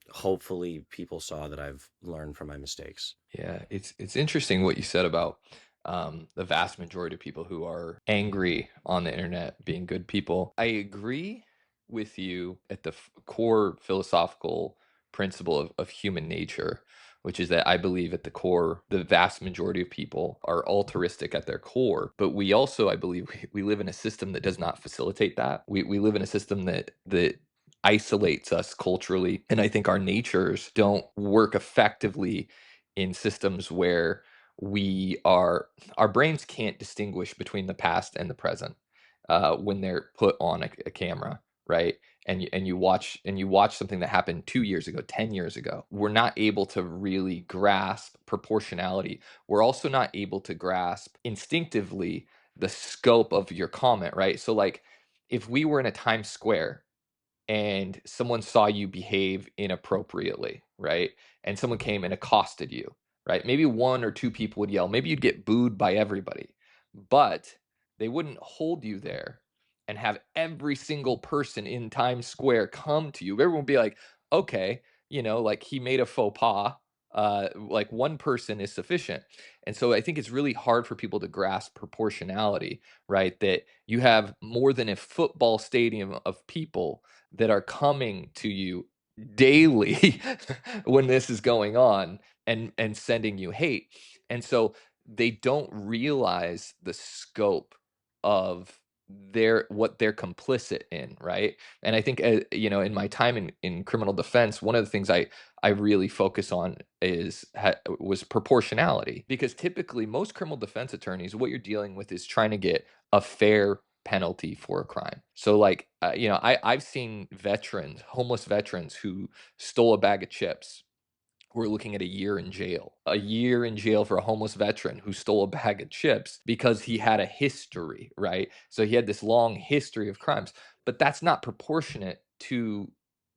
hopefully people saw that I've learned from my mistakes. Yeah, it's interesting what you said about the vast majority of people who are angry on the internet being good people. I agree with you at the core philosophical principle of human nature, which is that I believe at the core, the vast majority of people are altruistic at their core. But we also, I believe, we live in a system that does not facilitate that. We live in a system that isolates us culturally. And I think our natures don't work effectively in systems where our brains can't distinguish between the past and the present when they're put on a camera, right? And you watch something that happened 2 years ago, 10 years ago. We're not able to really grasp proportionality. We're also not able to grasp instinctively the scope of your comment, right? So like if we were in a Times Square and someone saw you behave inappropriately, right? And someone came and accosted you, right? Maybe one or two people would yell. Maybe you'd get booed by everybody, but they wouldn't hold you there and have every single person in Times Square come to you. Everyone would be like, okay, like he made a faux pas. Like one person is sufficient. And so I think it's really hard for people to grasp proportionality, right? That you have more than a football stadium of people that are coming to you daily when this is going on and sending you hate. And so they don't realize the scope of what they're complicit in, right? And I think in my time in criminal defense, one of the things I really focus on was proportionality, because typically most criminal defense attorneys, what you're dealing with is trying to get a fair penalty for a crime. So like I've seen veterans, homeless veterans who stole a bag of chips. We're looking at a year in jail. A year in jail for a homeless veteran who stole a bag of chips because he had a history, right? So he had this long history of crimes. But that's not proportionate to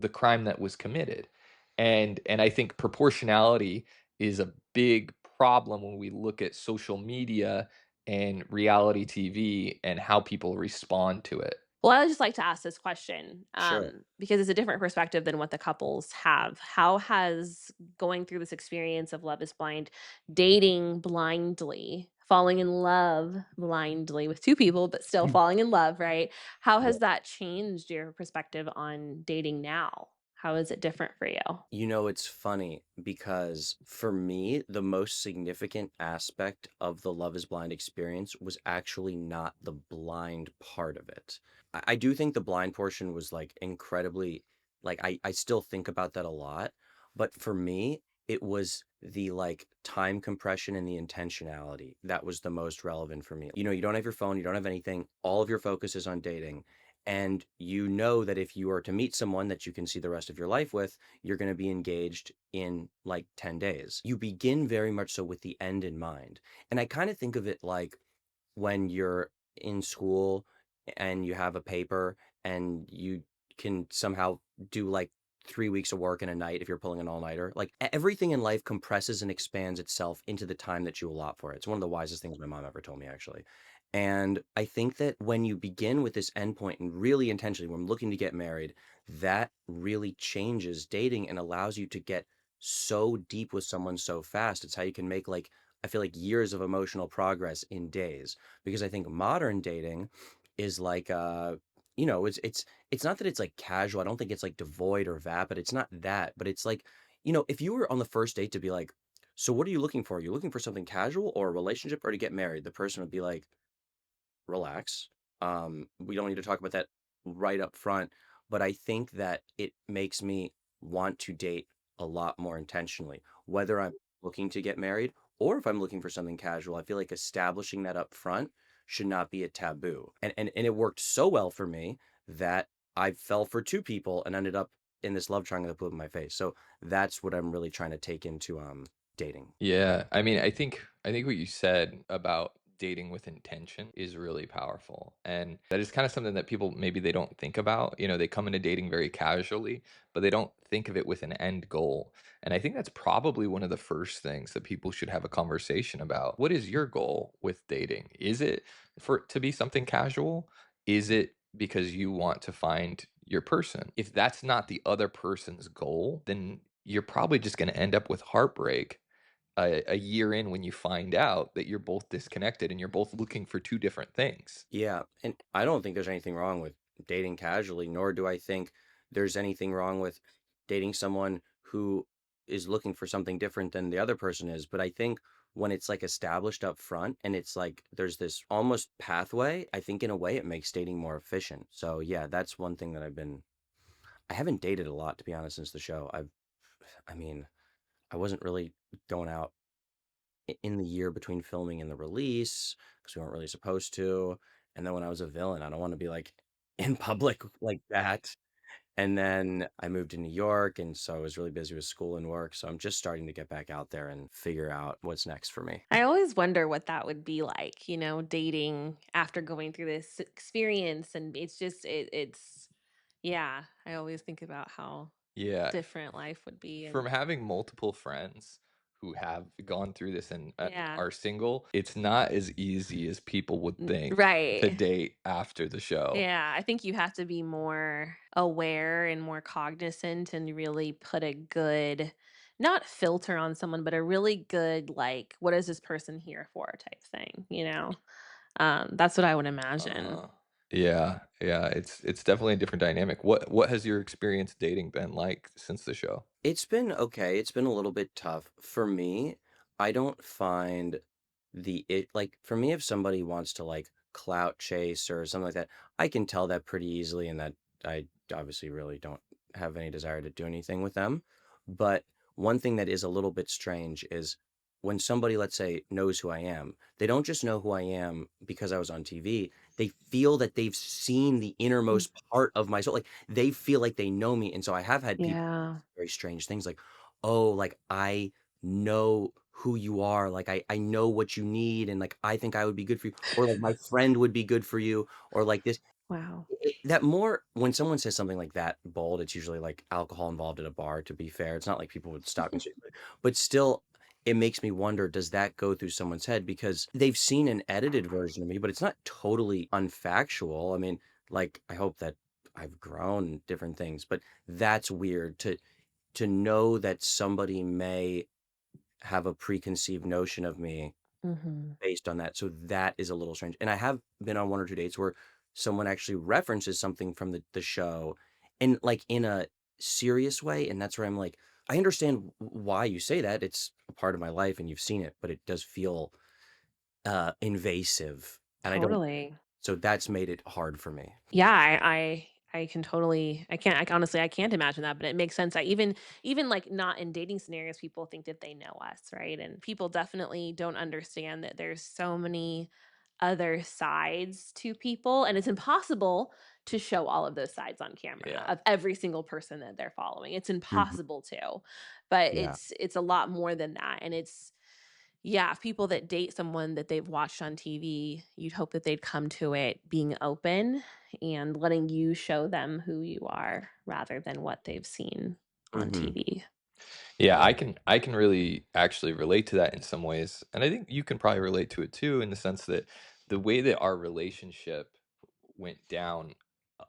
the crime that was committed. And I think proportionality is a big problem when we look at social media and reality TV and how people respond to it. Well, I would just like to ask this question, Sure. because it's a different perspective than what the couples have. How has going through this experience of Love is Blind, dating blindly, falling in love blindly with 2 people, but still falling in love, right? How has that changed your perspective on dating now? How is it different for you? You know, it's funny because for me, the most significant aspect of the Love is Blind experience was actually not the blind part of it. I do think the blind portion was like incredibly, like, I still think about that a lot. But for me, it was the like time compression and the intentionality that was the most relevant for me. You know, you don't have your phone, you don't have anything, all of your focus is on dating. And you know that if you are to meet someone that you can see the rest of your life with, you're going to be engaged in like 10 days. You begin very much so with the end in mind. And I kind of think of it like when you're in school and you have a paper and you can somehow do like 3 weeks of work in a night if you're pulling an all-nighter. Like everything in life compresses and expands itself into the time that you allot for it. It's one of the wisest things my mom ever told me, actually. And I think that when you begin with this endpoint and really intentionally, when I'm looking to get married, that really changes dating and allows you to get so deep with someone so fast. It's how you can make like, I feel like years of emotional progress in days. Because I think modern dating is like you know, it's not that it's like casual. I don't think it's like devoid or vapid. It's not that, but it's like, you know, if you were on the first date to be like, so what are you looking for? Are you looking for something casual or a relationship or to get married? The person would be like, relax. We don't need to talk about that right up front, but I think that it makes me want to date a lot more intentionally, whether I'm looking to get married or if I'm looking for something casual. I feel like establishing that up front should not be a taboo. And it worked so well for me that I fell for 2 people and ended up in this love triangle that blew up in my face. So that's what I'm really trying to take into dating. Yeah, I mean, I think what you said about dating with intention is really powerful. And that is kind of something that people maybe they don't think about. You know, they come into dating very casually, but they don't think of it with an end goal. And I think that's probably one of the first things that people should have a conversation about. What is your goal with dating? Is it for it to be something casual? Is it because you want to find your person? If that's not the other person's goal, then you're probably just going to end up with heartbreak a year in when you find out that you're both disconnected and you're both looking for 2 different things. Yeah, and I don't think there's anything wrong with dating casually, nor do I think there's anything wrong with dating someone who is looking for something different than the other person is. But I think when it's like established up front and it's like there's this almost pathway, I think in a way it makes dating more efficient. So yeah, that's one thing that I haven't dated a lot, to be honest, since the show. I mean, I wasn't really going out in the year between filming and the release because we weren't really supposed to. And then when I was a villain, I don't want to be like in public like that. And then I moved to New York, and so I was really busy with school and work. So I'm just starting to get back out there and figure out what's next for me. I always wonder what that would be like, dating after going through this experience, and it's just it's yeah, I always think about how Yeah, different life would be, from and having multiple friends who have gone through this and yeah. are single, it's not as easy as people would think to Right. date after the show. Yeah, I think you have to be more aware and more cognizant and really put a good not filter on someone, but a really good, like, what is this person here for type thing, you know? That's what I would imagine. Uh-huh. Yeah, yeah, it's definitely a different dynamic. What has your experience dating been like since the show? It's been okay. It's been a little bit tough. For me, I don't find like for me, if somebody wants to like clout chase or something like that, I can tell that pretty easily and that I obviously really don't have any desire to do anything with them. But one thing that is a little bit strange is when somebody, let's say, knows who I am, they don't just know who I am because I was on TV. They feel that they've seen the Mm. innermost part of my soul. Like they feel like they know me. And so I have had people Yeah. very strange things like, "Oh, like, I know who you are, like, I know what you need, and, like, I think I would be good for you," or, like, "My friend would be good for you," or like this, Wow. That more when someone says something like that bold, it's usually like alcohol involved at a bar, to be fair. It's not like people would stop and say, but still, it makes me wonder, does that go through someone's head? Because they've seen an edited version of me, but it's not totally unfactual. I mean, like, I hope that I've grown different things, but that's weird to know that somebody may have a preconceived notion of me Mhm. based on that. So that is a little strange. And I have been on 1 or 2 dates where someone actually references something from the show and, like, in a serious way, and that's where I'm like, "I understand why you say that. It's a part of my life and you've seen it, but it does feel, invasive." And I don't Totally. so that's made it hard for me. Yeah, I can totally honestly, I can't imagine that, but it makes sense. I even, like, not in dating scenarios, people think that they know us, right? And people definitely don't understand that there's so many other sides to people, and it's impossible to show all of those sides on camera Yeah. of every single person that they're following. It's Mhm. impossible to. But Yeah. it's a lot more than that, and it's yeah, people that date someone that they've watched on TV, you'd hope that they'd come to it being open and letting you show them who you are rather than what they've seen on Mhm. TV. Yeah, Yeah. I can really actually relate to that in some ways. And I think you can probably relate to it too, in the sense that the way that our relationship went down,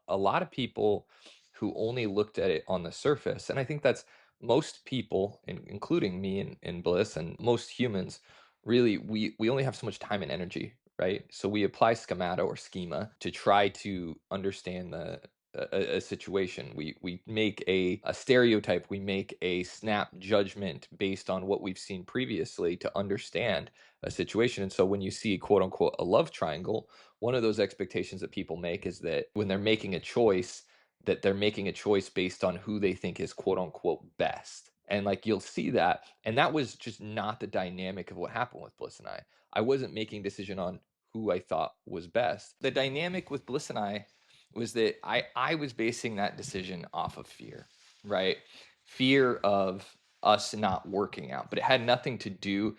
a lot of people who only looked at it on the surface, and I think that's most people, including me and Bliss and most humans, really we only have so much time and energy, right? So we apply schemata or schema to try to understand a situation. We make a stereotype, we make a snap judgment based on what we've seen previously to understand a situation. And so when you see quote unquote a love triangle, one of those expectations that people make is that when they're making a choice, that they're making a choice based on who they think is quote unquote best. And like you'll see that. And that was just not the dynamic of what happened with Bliss and I. I wasn't making a decision on who I thought was best. The dynamic with Bliss and I was that I was basing that decision off of fear, right? Fear of us not working out, but it had nothing to do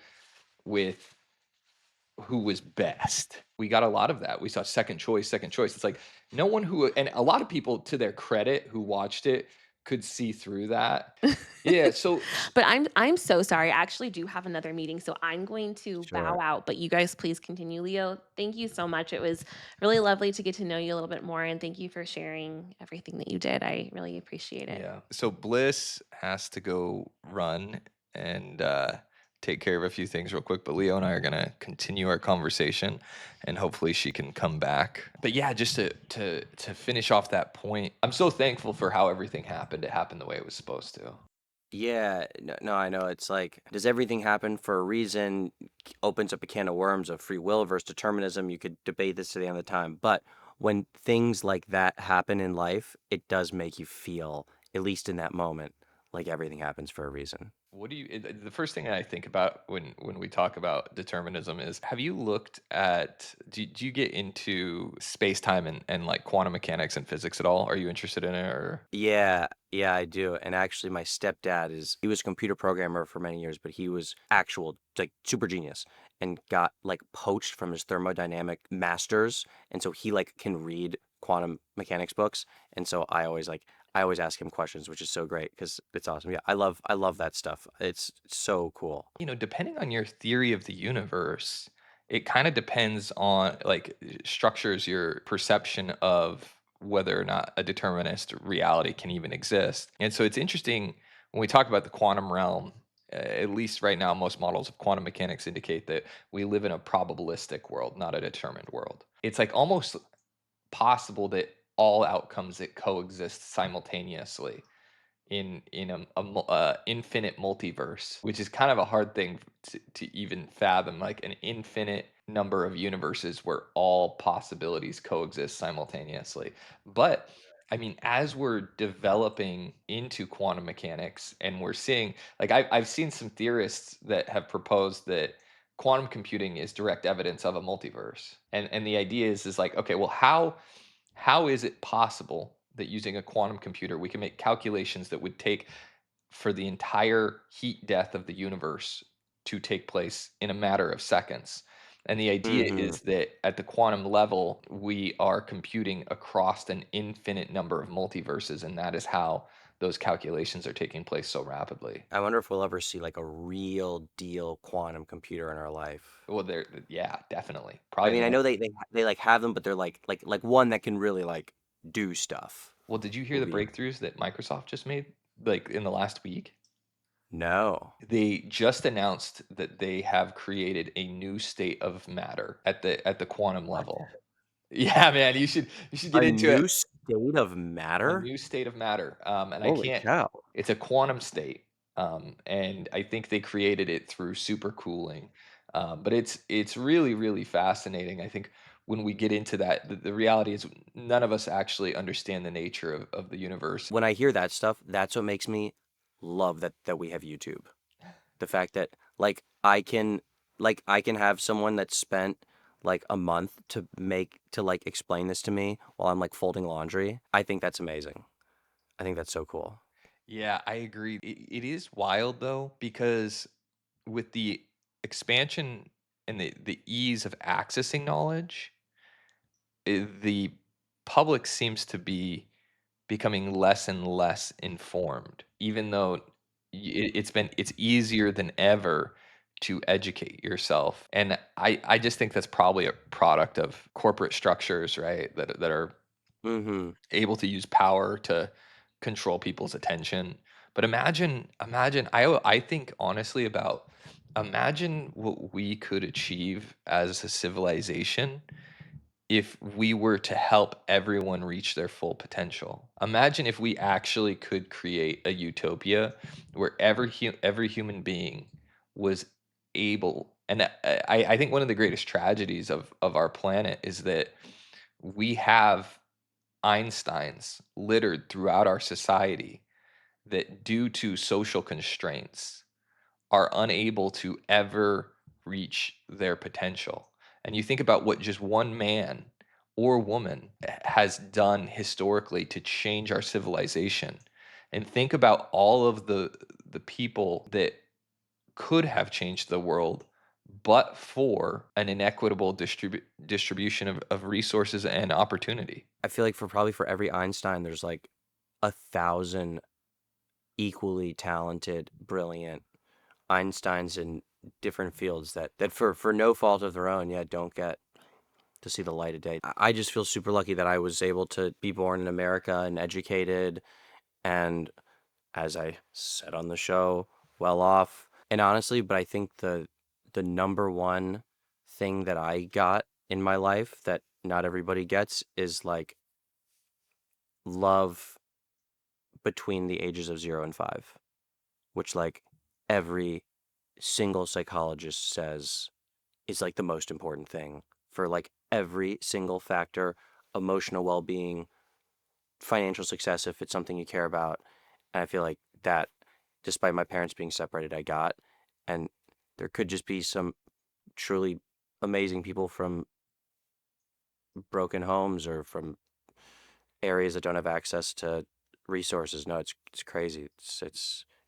with who was best. We got a lot of that. We saw second choice, second choice. It's like no one who, and a lot of people, to their credit, who watched it could see through that. Yeah. But I'm so sorry. I actually do have another meeting, so I'm going to bow Sure. out, but you guys please continue. Leo, thank you so much. It was really lovely to get to know you a little bit more, and thank you for sharing everything that you did. I really appreciate it. Yeah. So Bliss has to go run and take care of a few things real quick, but Leo and I are gonna continue our conversation, and hopefully she can come back. But yeah, just to finish off that point, I'm so thankful for how everything happened. It happened the way it was supposed to. Yeah, no, I know. It's like, does everything happen for a reason? Opens up a can of worms of free will versus determinism. You could debate this to the end of the time, but when things like that happen in life, it does make you feel, at least in that moment, like everything happens for a reason. What do you? The first thing I think about when we talk about determinism is: have you looked at? Do you get into space time and like quantum mechanics and physics at all? Are you interested in it or? Yeah, I do. And actually, my stepdad he was a computer programmer for many years, but he was actual, like, super genius and got, like, poached from his thermodynamic masters. And so he, like, can read quantum mechanics books. And so I always ask him questions, which is so great because it's awesome. Yeah, I love that stuff. It's so cool. Depending on your theory of the universe, it kind of depends on like structures your perception of whether or not a determinist reality can even exist. And so it's interesting when we talk about the quantum realm, at least right now, most models of quantum mechanics indicate that we live in a probabilistic world, not a determined world. It's like almost possible that all outcomes that coexist simultaneously in infinite multiverse, which is kind of a hard thing to even fathom, like an infinite number of universes where all possibilities coexist simultaneously. But I mean, as we're developing into quantum mechanics, and we're seeing, like, I've seen some theorists that have proposed that quantum computing is direct evidence of a multiverse, and the idea is like, okay, well, how is it possible that using a quantum computer, we can make calculations that would take for the entire heat death of the universe to take place in a matter of seconds? And the idea Mhm. is that at the quantum level, we are computing across an infinite number of multiverses, and that is how those calculations are taking place so rapidly. I wonder if we'll ever see, like, a real deal quantum computer in our life. Well, yeah, definitely. I Probably in mean, the I know next. they, like, have them, but they're like one that can really, like, do stuff Well, did you hear will the be breakthroughs that Microsoft just made, like, in the last week? No. They just announced that they have created a new state of matter at the quantum What? level. Yeah, man, you should get A into it. new state of A matter? new state of matter, and I Holy can't. cow. It's a quantum state, and I think they created it through supercooling. But it's really really fascinating. I think when we get into that, the reality is none of us actually understand the nature of the universe. When I hear that stuff, that's what makes me love that we have YouTube. The fact that I can have someone that spent like a month to like explain this to me while I'm like folding laundry. I think that's amazing. I think that's so cool. Yeah, I agree. It is wild though, because with the expansion and the ease of accessing knowledge, the public seems to be becoming less and less informed, even though it's easier than ever to educate yourself. And I just think that's probably a product of corporate structures, right? That are Mm-hmm. able to use power to control people's attention. But imagine I think honestly about, imagine what we could achieve as a civilization if we were to help everyone reach their full potential. Imagine if we actually could create a utopia where every human being was able, and I think one of the greatest tragedies of our planet is that we have Einsteins littered throughout our society that, due to social constraints, are unable to ever reach their potential. And you think about what just one man or woman has done historically to change our civilization. And think about all of the people that could have changed the world but for an inequitable distribution of resources and opportunity. I feel like for every Einstein, there's like 1,000 equally talented, brilliant Einsteins in different fields that for no fault of their own, yeah, don't get to see the light of day. I just feel super lucky that I was able to be born in America and educated and, as I said on the show, well off. And honestly, but I think the number one thing that I got in my life that not everybody gets is like love between the ages of 0 and 5, which like every single psychologist says is like the most important thing for like every single factor, emotional well-being, financial success if it's something you care about. And I feel like that, despite my parents being separated, I got. And there could just be some truly amazing people from broken homes or from areas that don't have access to resources. No, it's crazy. It's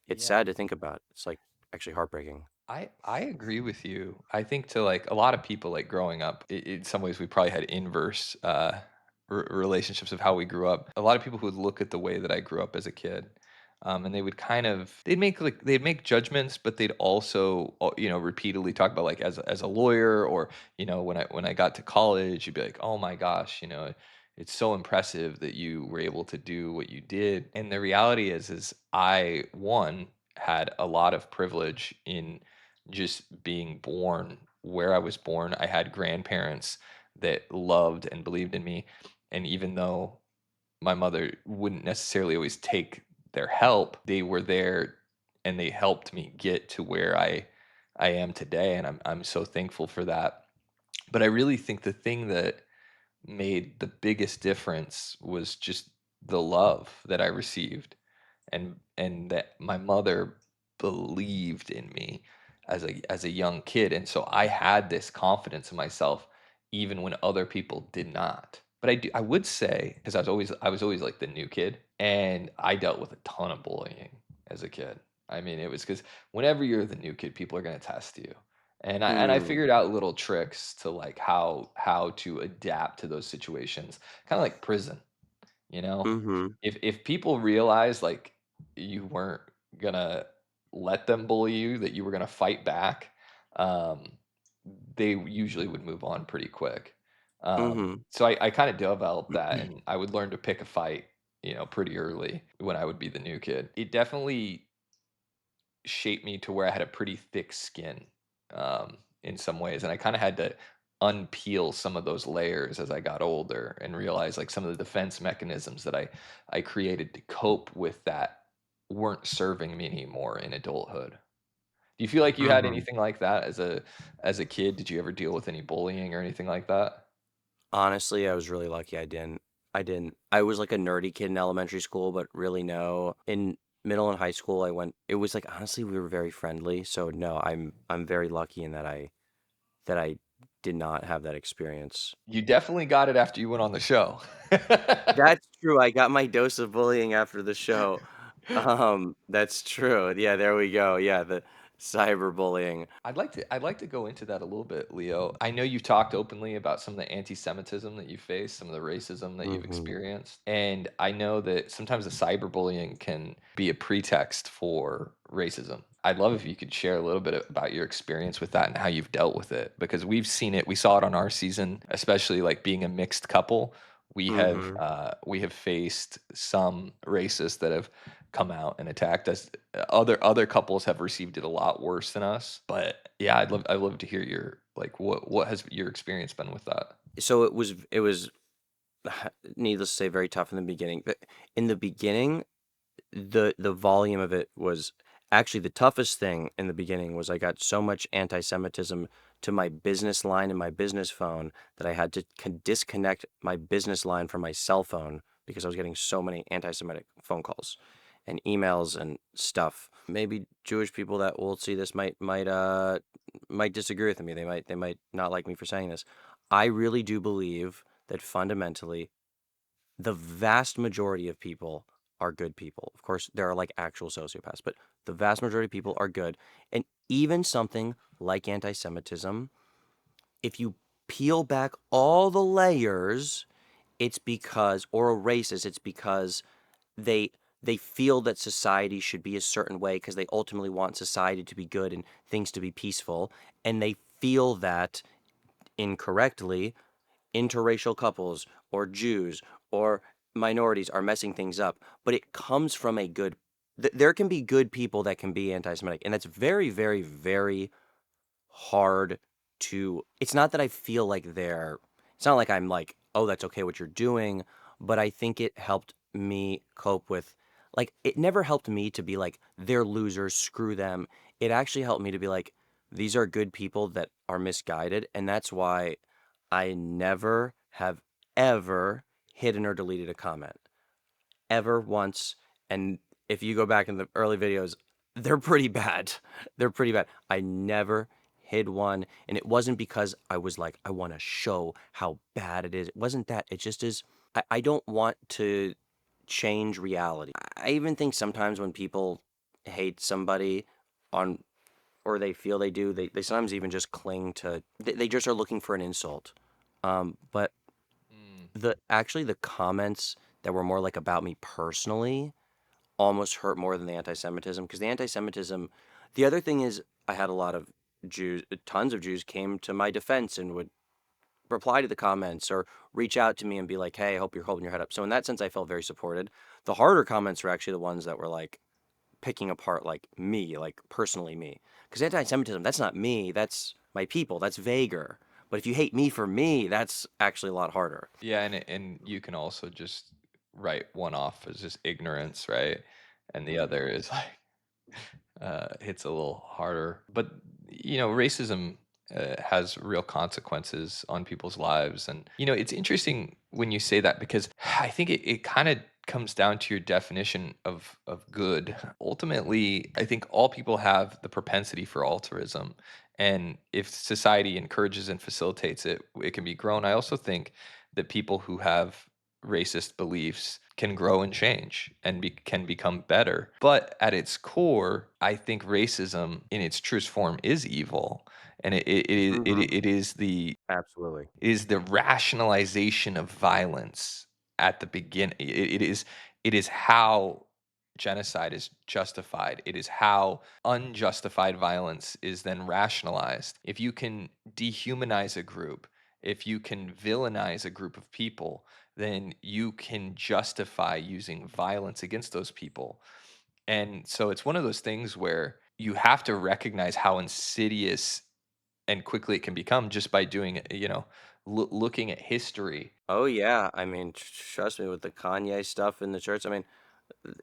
Yeah. sad to think about. It's like actually heartbreaking. I agree with you. I think to like a lot of people, like growing up, in some ways we probably had inverse relationships of how we grew up. A lot of people who would look at the way that I grew up as a kid, and they would kind of they'd make judgments, but they'd also repeatedly talk about, like, as a lawyer, or when I got to college, you'd be like, oh my gosh, it's so impressive that you were able to do what you did. And the reality is I, one, had a lot of privilege in just being born where I was born. I had grandparents that loved and believed in me. And even though my mother wouldn't necessarily always take their help, they were there and they helped me get to where I am today. And I'm so thankful for that. But I really think the thing that made the biggest difference was just the love that I received, and that my mother believed in me as a young kid. And so I had this confidence in myself even when other people did not. But I would say, because I was always like the new kid, and I dealt with a ton of bullying as a kid. I mean, it was because whenever you're the new kid, people are going to test you. And I Mm. figured out little tricks to like how to adapt to those situations, kind of like prison. You know, Mhm. if people realize like you weren't gonna let them bully you, that you were gonna fight back, um, they usually would move on pretty quick. Mhm. So I kind of developed that, and I would learn to pick a fight, pretty early when I would be the new kid. It definitely shaped me to where I had a pretty thick skin, in some ways, and I kind of had to unpeel some of those layers as I got older and realize like some of the defense mechanisms that I created to cope with that weren't serving me anymore in adulthood. Do you feel like you had Mhm. anything like that as a kid? Did you ever deal with any bullying or anything like that? Honestly, I was really lucky I didn't. I didn't. I was like a nerdy kid in elementary school, but really no. In middle and high school, I went it was like honestly we were very friendly, so no, I'm very lucky in that I did not have that experience. You definitely got it after you went on the show. That's true, I got my dose of bullying after the show. That's true. Yeah, there we go. Yeah, the cyberbullying. I'd like to go into that a little bit, Leo. I know you've talked openly about some of the anti-Semitism that you face, some of the racism that you've Mhm. experienced, and I know that sometimes the cyberbullying can be a pretext for racism. I'd love if you could share a little bit about your experience with that and how you've dealt with it, because we've seen it. We saw it on our season, especially like being a mixed couple. Mhm. We have faced some racists that have come out and attacked us. Other couples have received it a lot worse than us. But yeah, I'd love to hear your like what has your experience been with that? So it was needless to say very tough in the beginning. But in the beginning, the volume of it was actually the toughest thing in the beginning was I got so much anti-Semitism to my business line and my business phone that I had to disconnect my business line from my cell phone because I was getting so many anti-Semitic phone calls and emails and stuff. Maybe Jewish people that will see this might disagree with me. They might not like me for saying this. I really do believe that fundamentally the vast majority of people are good people. Of course, there are like actual sociopaths, but the vast majority of people are good. And even something like anti Semitism, if you peel back all the layers, it's because, or a racist, it's because they they feel that society should be a certain way because they ultimately want society to be good and things to be peaceful. And they feel that incorrectly interracial couples or Jews or minorities are messing things up, but it comes from a good there can be good people that can be anti-Semitic, and that's very, very, very hard to it's not that I feel like it's not like I'm like, "Oh, that's okay what you're doing," but I think it helped me cope with like, it never helped me to be like, "They're losers, screw them." It actually helped me to be like, "These are good people that are misguided," and that's why I never have ever hidden or deleted a comment ever once. And if you go back in the early videos, they're pretty bad. They're pretty bad. I never hid one. And it wasn't because I was like, I want to show how bad it is. It wasn't that. It just is. I don't want to change reality. I even think sometimes when people hate somebody on, or they feel they do, they sometimes even just cling to, they just are looking for an insult. But Mm. the comments that were more like about me personally almost hurt more than the anti-Semitism because the anti-Semitism. The other thing is I had a lot of Jews, tons of Jews came to my defense and would reply to the comments or reach out to me and be like, "Hey, I hope you're holding your head up." So in that sense, I felt very supported. The harder comments were actually the ones that were like picking apart like me, like personally me, because anti-Semitism that's not me, that's my people, that's vaguer. But if you hate me for me, that's actually a lot harder. Yeah, and you can also just write one off as just ignorance, right? And the other is like hits a little harder. But racism has real consequences on people's lives, and it's interesting when you say that because I think it kind of comes down to your definition of good. Ultimately, I think all people have the propensity for altruism, and if society encourages and facilitates it, it can be grown. I also think that people who have racist beliefs can grow and change and can become better. But at its core, I think racism in its truest form is evil. and Mhm. it is the Absolutely. rationalization of violence at the begin it is how genocide is justified. It is how unjustified violence is then rationalized. If you can dehumanize a group, if you can villainize a group of people, then you can justify using violence against those people. And so it's one of those things where you have to recognize how insidious and quickly it can become just by doing it, looking at history. Oh, yeah. I mean, trust me with the Kanye stuff in the church. I mean,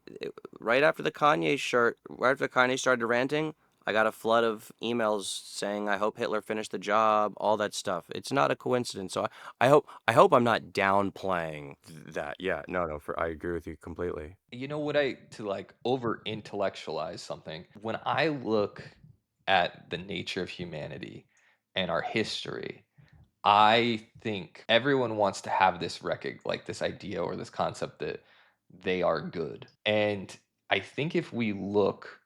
it, right after Kanye started ranting, I got a flood of emails saying, "I hope Hitler finished the job," all that stuff. It's not a coincidence. So I hope I'm not downplaying that. Yeah, no, no, I agree with you completely. You know what, I to like over intellectualize something, when I look at the nature of humanity and our history, I think everyone wants to have this like this idea or this concept that they are good. And I think if we look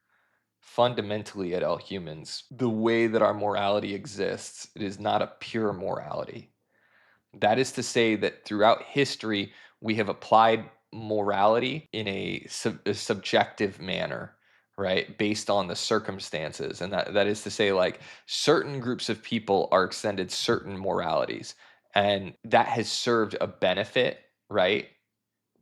fundamentally at all humans, the way that our morality exists, it is not a pure morality. That is to say that throughout history, we have applied morality in a subjective manner, right? Based on the circumstances. And that is to say, like, certain groups of people are extended certain moralities. And that has served a benefit, right?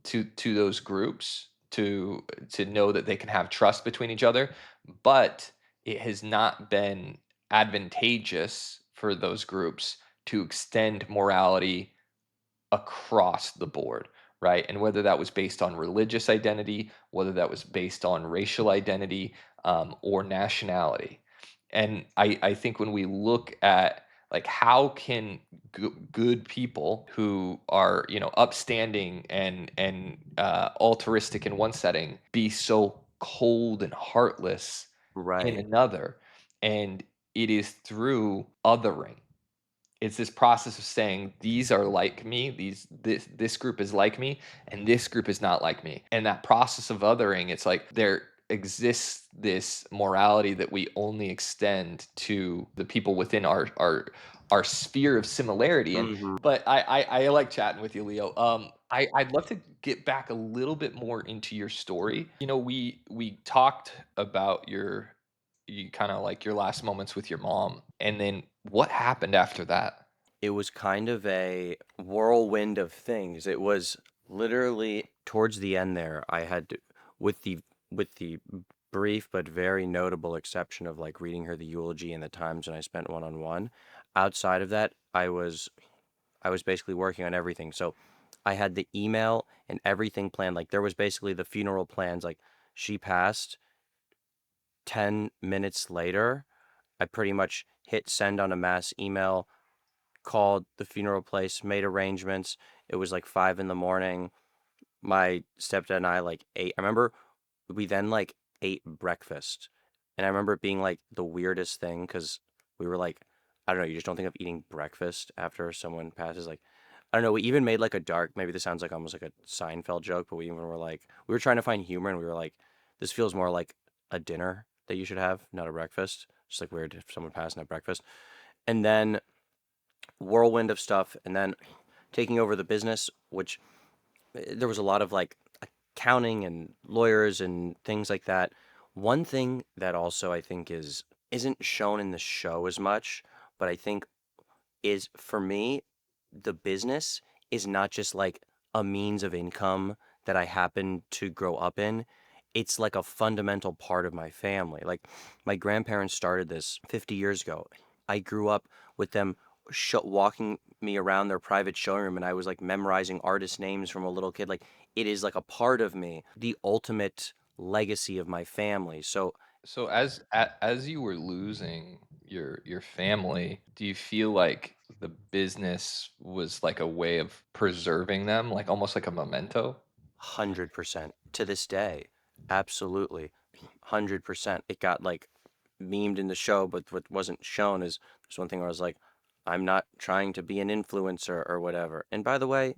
To those groups to know that they can have trust between each other, but it has not been advantageous for those groups to extend morality across the board, right? And whether that was based on religious identity, whether that was based on racial identity, or nationality. And I think when we look at like how can good people who are upstanding and altruistic in one setting be so cold and heartless in Right. another, and it is through othering. It's this process of saying these are like me, this group is like me, and this group is not like me. And that process of othering, it's like there exists this morality that we only extend to the people within our sphere of similarity. And Mhm. but I like chatting with you, Leo. I'd love to get back a little bit more into your story. We talked about you kind of like your last moments with your mom, and then what happened after that? It was kind of a whirlwind of things. It was literally towards the end there, I had to, with the with the brief but very notable exception of like reading her the eulogy and the times when I spent one on one. Outside of that, I was basically working on everything. So I had the email and everything planned. Like there was basically the funeral plans. Like she passed 10 minutes later. I pretty much hit send on a mass email, called the funeral place, made arrangements. It was like 5 in the morning. My stepdad and I like ate. I remember we then like ate breakfast. And I remember it being like the weirdest thing because we were like, I don't know, you just don't think of eating breakfast after someone passes. Like, I don't know, we even made like a dark, maybe this sounds like almost like a Seinfeld joke, but we even were like, we were trying to find humor and we were like, this feels more like a dinner that you should have, not a breakfast. Just like weird if someone passed and had breakfast. And then whirlwind of stuff. And then taking over the business, which there was a lot of like accounting and lawyers and things like that. One thing that also I think isn't shown in the show as much, but I think is for me, the business is not just like a means of income that I happen to grow up in. It's like a fundamental part of my family. Like my grandparents started this 50 years ago. I grew up with them walking me around their private showroom and I was like memorizing artist names from a little kid. Like it is like a part of me, the ultimate legacy of my family. So So as you were losing your family, do you feel like the business was like a way of preserving them, like almost like a memento? 100% to this day. Absolutely. 100%. It got like memed in the show, but what wasn't shown is there's one thing where I was like, I'm not trying to be an influencer or whatever. And by the way,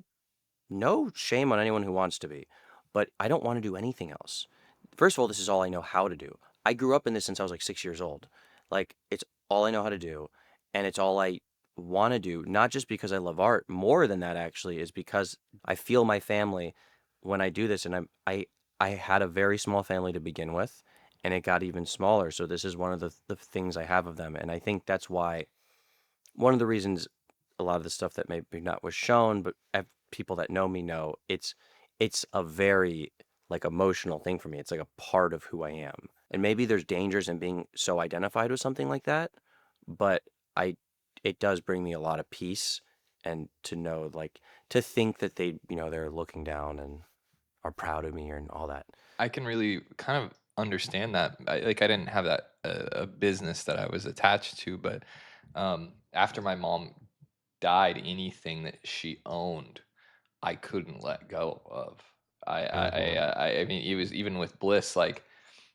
no shame on anyone who wants to be, but I don't want to do anything else. First of all, this is all I know how to do. I grew up in this since I was like 6 years old. Like, it's all I know how to do, and it's all I want to do, not just because I love art. More than that, actually, is because I feel my family when I do this, and I had a very small family to begin with, and it got even smaller. So this is one of the things I have of them, and I think that's why one of the reasons a lot of the stuff that maybe not was shown, but people that know me know it's a very like emotional thing for me. It's like a part of who I am. And maybe there's dangers in being so identified with something like that, but I it does bring me a lot of peace and to know like to think that they're looking down and are proud of me and all that. I can really kind of understand that. I didn't have that a business that I was attached to, but after my mom died, anything that she owned, I couldn't let go of. Mhm. I mean, it was even with Bliss, like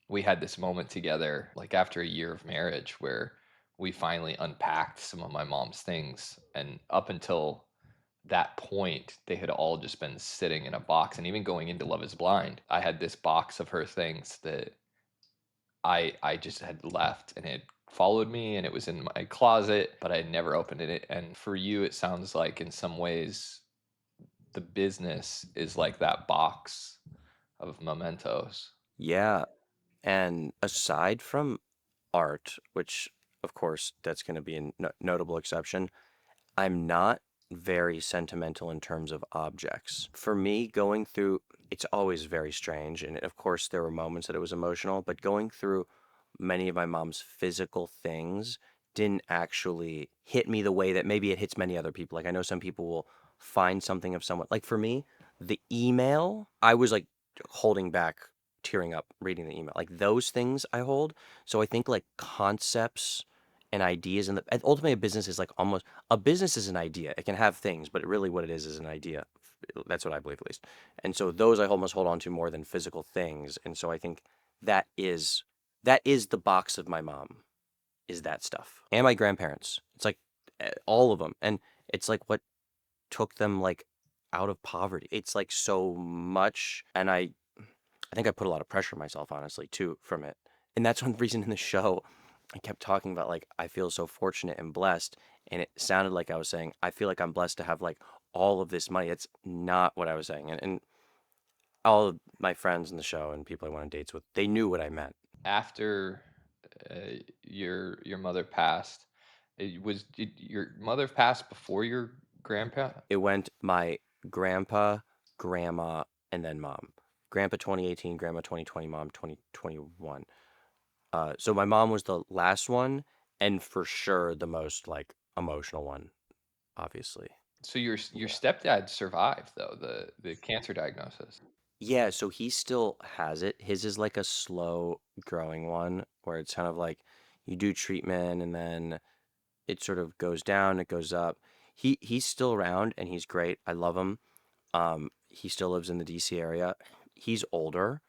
we had this moment together, like after a year of marriage, where we finally unpacked some of my mom's things, and up until that point, they had all just been sitting in a box. And even going into Love Is Blind, I had this box of her things that I just had left, and it followed me, and it was in my closet, but I had never opened it. And for you, it sounds like in some ways the business is like that box of mementos. Yeah, and aside from art, which of course that's going to be a notable exception, I'm not very sentimental in terms of objects. For me, going through it's always very strange, and of course there were moments that it was emotional, but going through many of my mom's physical things didn't actually hit me the way that maybe it hits many other people. Like I know some people will find something of someone. Like for me, the email, I was like holding back, tearing up reading the email. Like those things I hold. So I think like concepts and ideas and ultimately a business is an idea. It can have things, but really what it is an idea. That's what I believe at least. And so those I almost hold on to more than physical things. And so I think that is that is the box of my mom, is that stuff. And my grandparents. It's like all of them. And it's like what took them like out of poverty. It's like so much. And I think I put a lot of pressure on myself, honestly, too, from it. And that's one reason in the show I kept talking about like I feel so fortunate and blessed. And it sounded like I was saying, I feel like I'm blessed to have like all of this money. It's not what I was saying. And all of my friends in the show and people I went on dates with, they knew what I meant. After your mother passed, did your mother pass before your grandpa? It went my grandpa, grandma, and then mom. Grandpa 2018, grandma 2020, mom 2021. So my mom was the last one, and for sure the most like emotional one, obviously. So your Yeah. stepdad survived though the cancer diagnosis. Yeah, so he still has it. His is like a slow growing one where it's kind of like you do treatment and then it sort of goes down, it goes up. He's still around and he's great. I love him. He still lives in the DC area. He's older.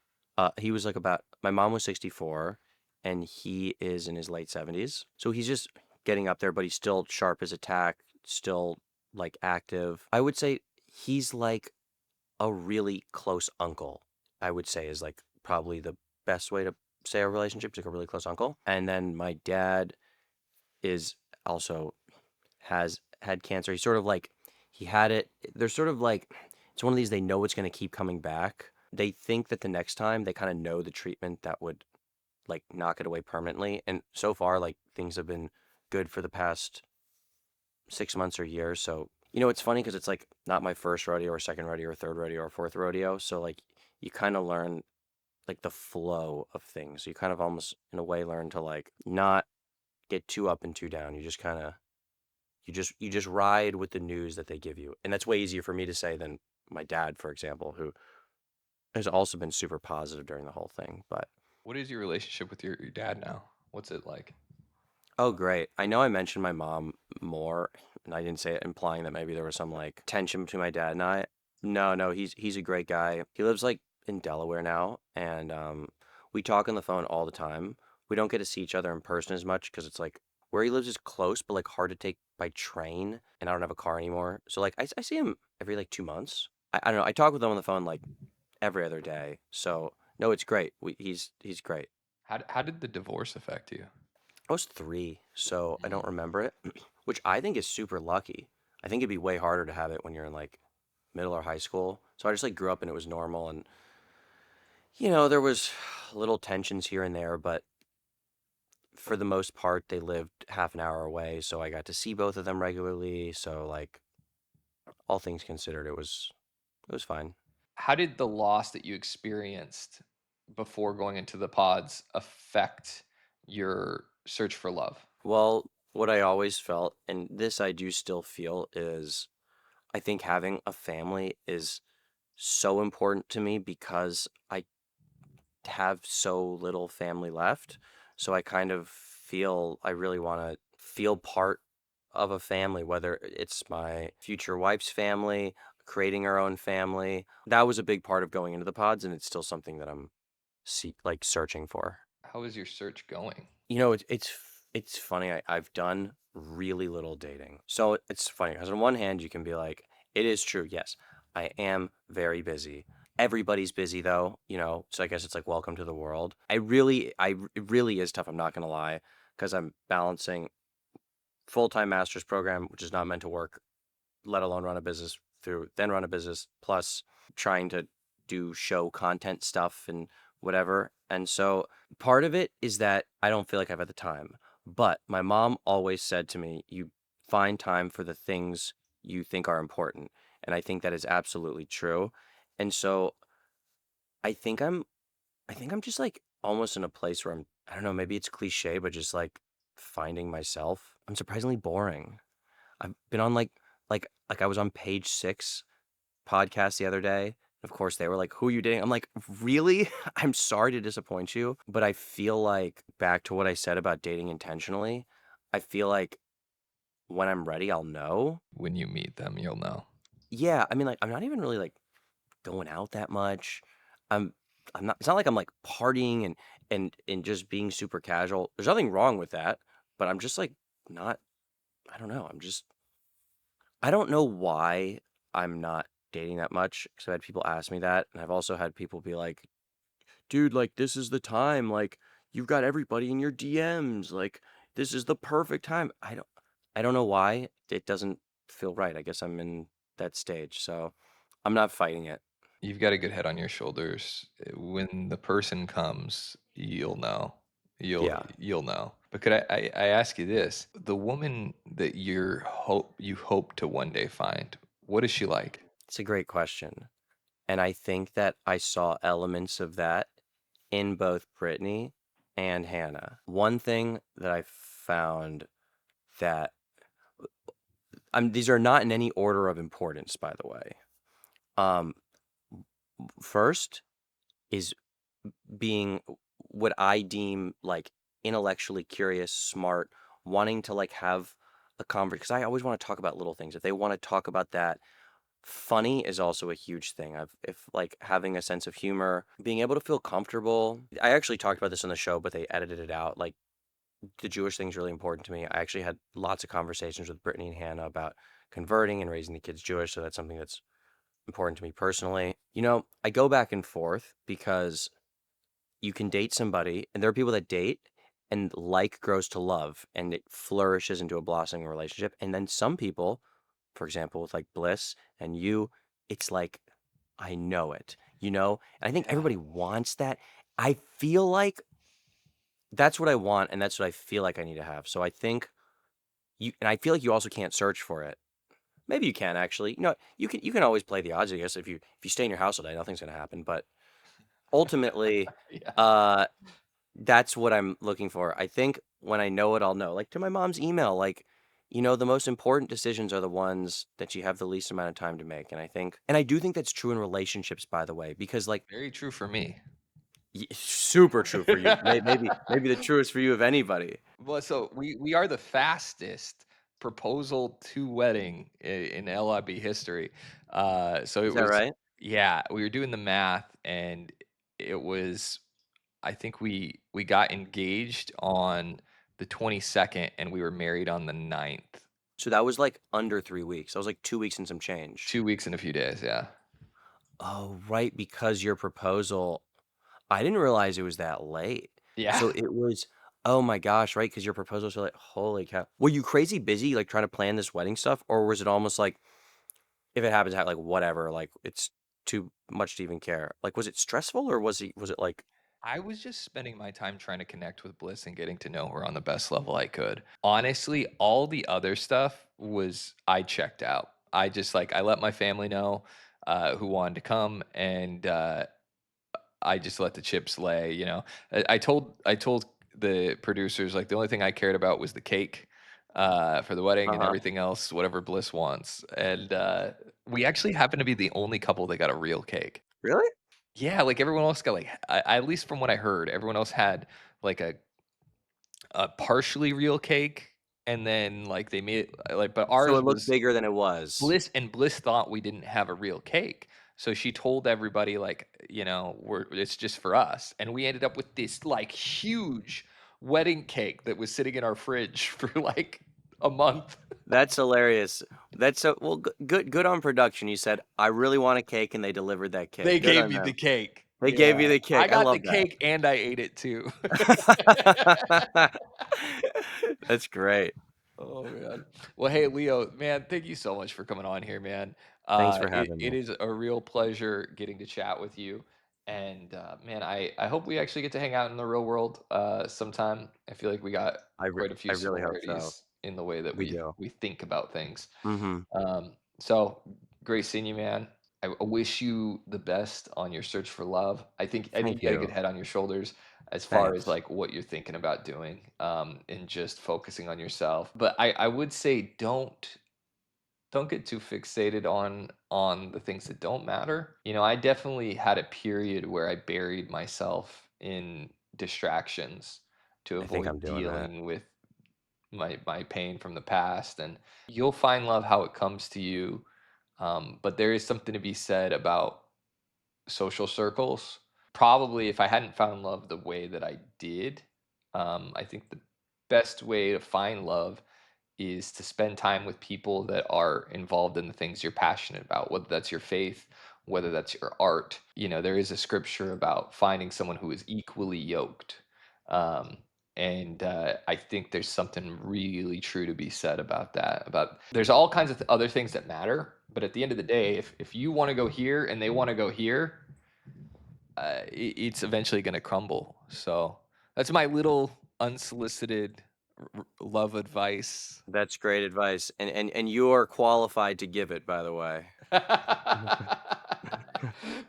He was like about my mom was 64 and he is in his late 70s. So he's just getting up there, but he's still sharp as a tack, still like active. I would say he's like a really close uncle. I would say is like probably the best way to say our relationship. He's like a really close uncle. And then my dad is also has had cancer. He's sort of like he had it. They're sort of like it's one of these they know it's going to keep coming back. They think that the next time they kind of know the treatment that would like knock it away permanently. And so far, like things have been good for the past 6 months or years. So it's funny because it's like not my first rodeo or second rodeo or third rodeo or fourth rodeo. So like you kind of learn like the flow of things. You kind of almost in a way learn to like not get too up and too down. You just kind of you just ride with the news that they give you. And that's way easier for me to say than my dad, for example, who has also been super positive during the whole thing. But What is your relationship with your dad now? What's it like? oh, great. I know I mentioned my mom more, and I didn't say it implying that maybe there was some like tension between my dad and I. No, no, he's a great guy. He lives like in Delaware now, and we talk on the phone all the time. We don't get to see each other in person as much because it's like where he lives is close, but like hard to take by train, and I don't have a car anymore. So like I see him every like 2 months. I don't know. I talk with him on the phone like every other day. So no, it's great. He's great. How did the divorce affect you? I was 3, so I don't Mm. remember it, which I think is super lucky. I think it'd be way harder to have it when you're in like middle or high school. So I just like grew up and it was normal, and there was little tensions here and there, but for the most part they lived half an hour away, so I got to see both of them regularly. So like all things considered, it was fine. How did the loss that you experienced before going into the pods affect your search for love? Well, what I always felt, and this I do still feel, is I think having a family is so important to me because I have so little family left. So I kind of feel I really want to feel part of a family, whether it's my future wife's family, creating our own family. That was a big part of going into the pods, and it's still something that I'm searching for. How is your search going? It's funny. I've done really little dating, so it's funny because on one hand you can be like, it is true. Yes, I am very busy. Everybody's busy though, so I guess it's like welcome to the world. It really is tough. I'm not gonna lie, because I'm balancing full-time master's program, which is not meant to work, let alone run a business then run a business, plus trying to do show content stuff and whatever. And so part of it is that I don't feel like I've had the time. But my mom always said to me, you find time for the things you think are important. And I think that is absolutely true. And so I think I'm I think I'm just like almost in a place where I don't know, maybe it's cliche, but just like finding myself. I'm surprisingly boring. I've been on like I was on Page Six podcast the other day. Of course, they were like, "Who are you dating?" I'm like, "Really? I'm sorry to disappoint you, but I feel like back to what I said about dating intentionally. I feel like when I'm ready, I'll know." When you meet them, you'll know. Yeah, I mean, like I'm not even really like going out that much. I'm I'm not. It's not like I'm like partying and just being super casual. There's nothing wrong with that, but I'm just like not. I don't know. I don't know why I'm not dating that much, because I've had people ask me that, and I've also had people be like, "Dude, like this is the time. Like you've got everybody in your DMs. Like this is the perfect time." I don't know why it doesn't feel right. I guess I'm in that stage, so I'm not fighting it. You've got a good head on your shoulders. When the person comes, you'll know. You'll Yeah, you'll know. But could I ask you this? The woman that you hope to one day find, what is she like? it's a great question, and I think that I saw elements of that in both Brittany and Hannah. One thing that I found that these are not in any order of importance, by the way. Um, First is being what I deem like intellectually curious, smart, wanting to like have a conversation. Because I always want to talk about little things. If they want to talk about that, funny is also a huge thing. If like having a sense of humor, being able to feel comfortable. I actually talked about this on the show, but they edited it out. Like the Jewish thing's really important to me. I actually had lots of conversations with Brittany and Hannah about converting and raising the kids Jewish, so that's something that's important to me personally. I go back and forth because you can date somebody, and there are people that date and like grows to love and it flourishes into a blossoming relationship. And then some people, for example, with like Bliss and you, it's like, I know it, And I think Yeah. everybody wants that. I feel like that's what I want, and that's what I feel like I need to have. So I think and I feel like you also can't search for it. Maybe you can actually. You can always play the odds, I guess. If you stay in your house all day, nothing's gonna happen. But ultimately, Yeah. uh, that's what I'm looking for. I think when I know it, I'll know. Like to my mom's email, like, the most important decisions are the ones that you have the least amount of time to make. And I do think that's true in relationships, by the way, because like Very true for me. super true for you. Maybe the truest for you of anybody. Well, so we are the fastest proposal to wedding in LIB history. So Is it that was, right? yeah, we were doing the math, and it was, I think we got engaged on the 22nd, and we were married on the 9th. So that was like under 3 weeks. That was like 2 weeks and some change. 2 weeks and a few days, yeah. Oh, right, because your proposal, I didn't realize it was that late. Yeah. So it was Oh my gosh, right? Because your proposals are like, holy cow. Were you crazy busy, like trying to plan this wedding stuff? Or was it almost like, if it happens, like whatever, like it's too much to even care? Like, was it stressful or was it like, I was just spending my time trying to connect with Bliss and getting to know her on the best level I could. Honestly, all the other stuff was I checked out. I just like I let my family know who wanted to come, and I just let the chips lay. I told the producers like the only thing I cared about was the cake for the wedding, and uh-huh. everything else, whatever Bliss wants. And we actually happened to be the only couple that got a real cake. Really? Yeah, like everyone else got like at least from what I heard, everyone else had like a partially real cake, and then like they made it like, but So ours it looked was bigger than it was. Bliss thought we didn't have a real cake. So she told everybody like, it's just for us. And we ended up with this like huge wedding cake that was sitting in our fridge for like a month. That's hilarious. That's so well, good on production. You said, I really want a cake, and they delivered that They cake. Good gave on me the them. cake. They gave you Yeah. the I cake. I got the love that. cake and I ate it too. That's great. Oh man. Well, hey Leo, man, thank you so much for coming on here, man. Thanks for It, having it me. is a real pleasure getting to chat with you. And man, I hope we actually get to hang out in the real world sometime. I feel like we got quite a I few really hope so. similarities in the way that We we do. we think about things. Mhm. So great seeing you, man. I wish you the best on your search for love. I think Thank you got a good you. head on your shoulders as far as Thanks. like what you're thinking about doing, and just focusing on yourself. But I would say don't get too fixated on the things that don't matter. I definitely had a period where I buried myself in distractions to I think I'm avoid doing that. dealing with my pain from the past. And you'll find love how it comes to you. But there is something to be said about social circles. Probably if I hadn't found love the way that I did, I think the best way to find love is to spend time with people that are involved in the things you're passionate about, whether that's your faith, whether that's your art. There is a scripture about finding someone who is equally yoked. Um, and I think there's something really true to be said about that. About there's all kinds of other things that matter, but at the end of the day, if you want to go here and they want to go here, it's eventually going to crumble. So that's my little unsolicited love advice. That's great advice, and you are qualified to give it, by the way.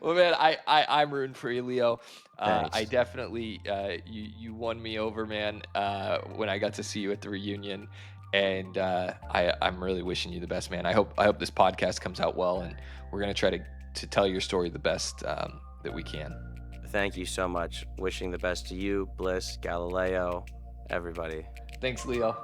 Well, man, I'm rooting for you, Leo. I Thanks. definitely you won me over, man. When I got to see you at the reunion, and I'm really wishing you the best, man. I hope this podcast comes out well, and we're gonna try to tell your story the best that we can. Thank you so much. Wishing the best to you, Bliss, Galileo, everybody. Thanks, Leo.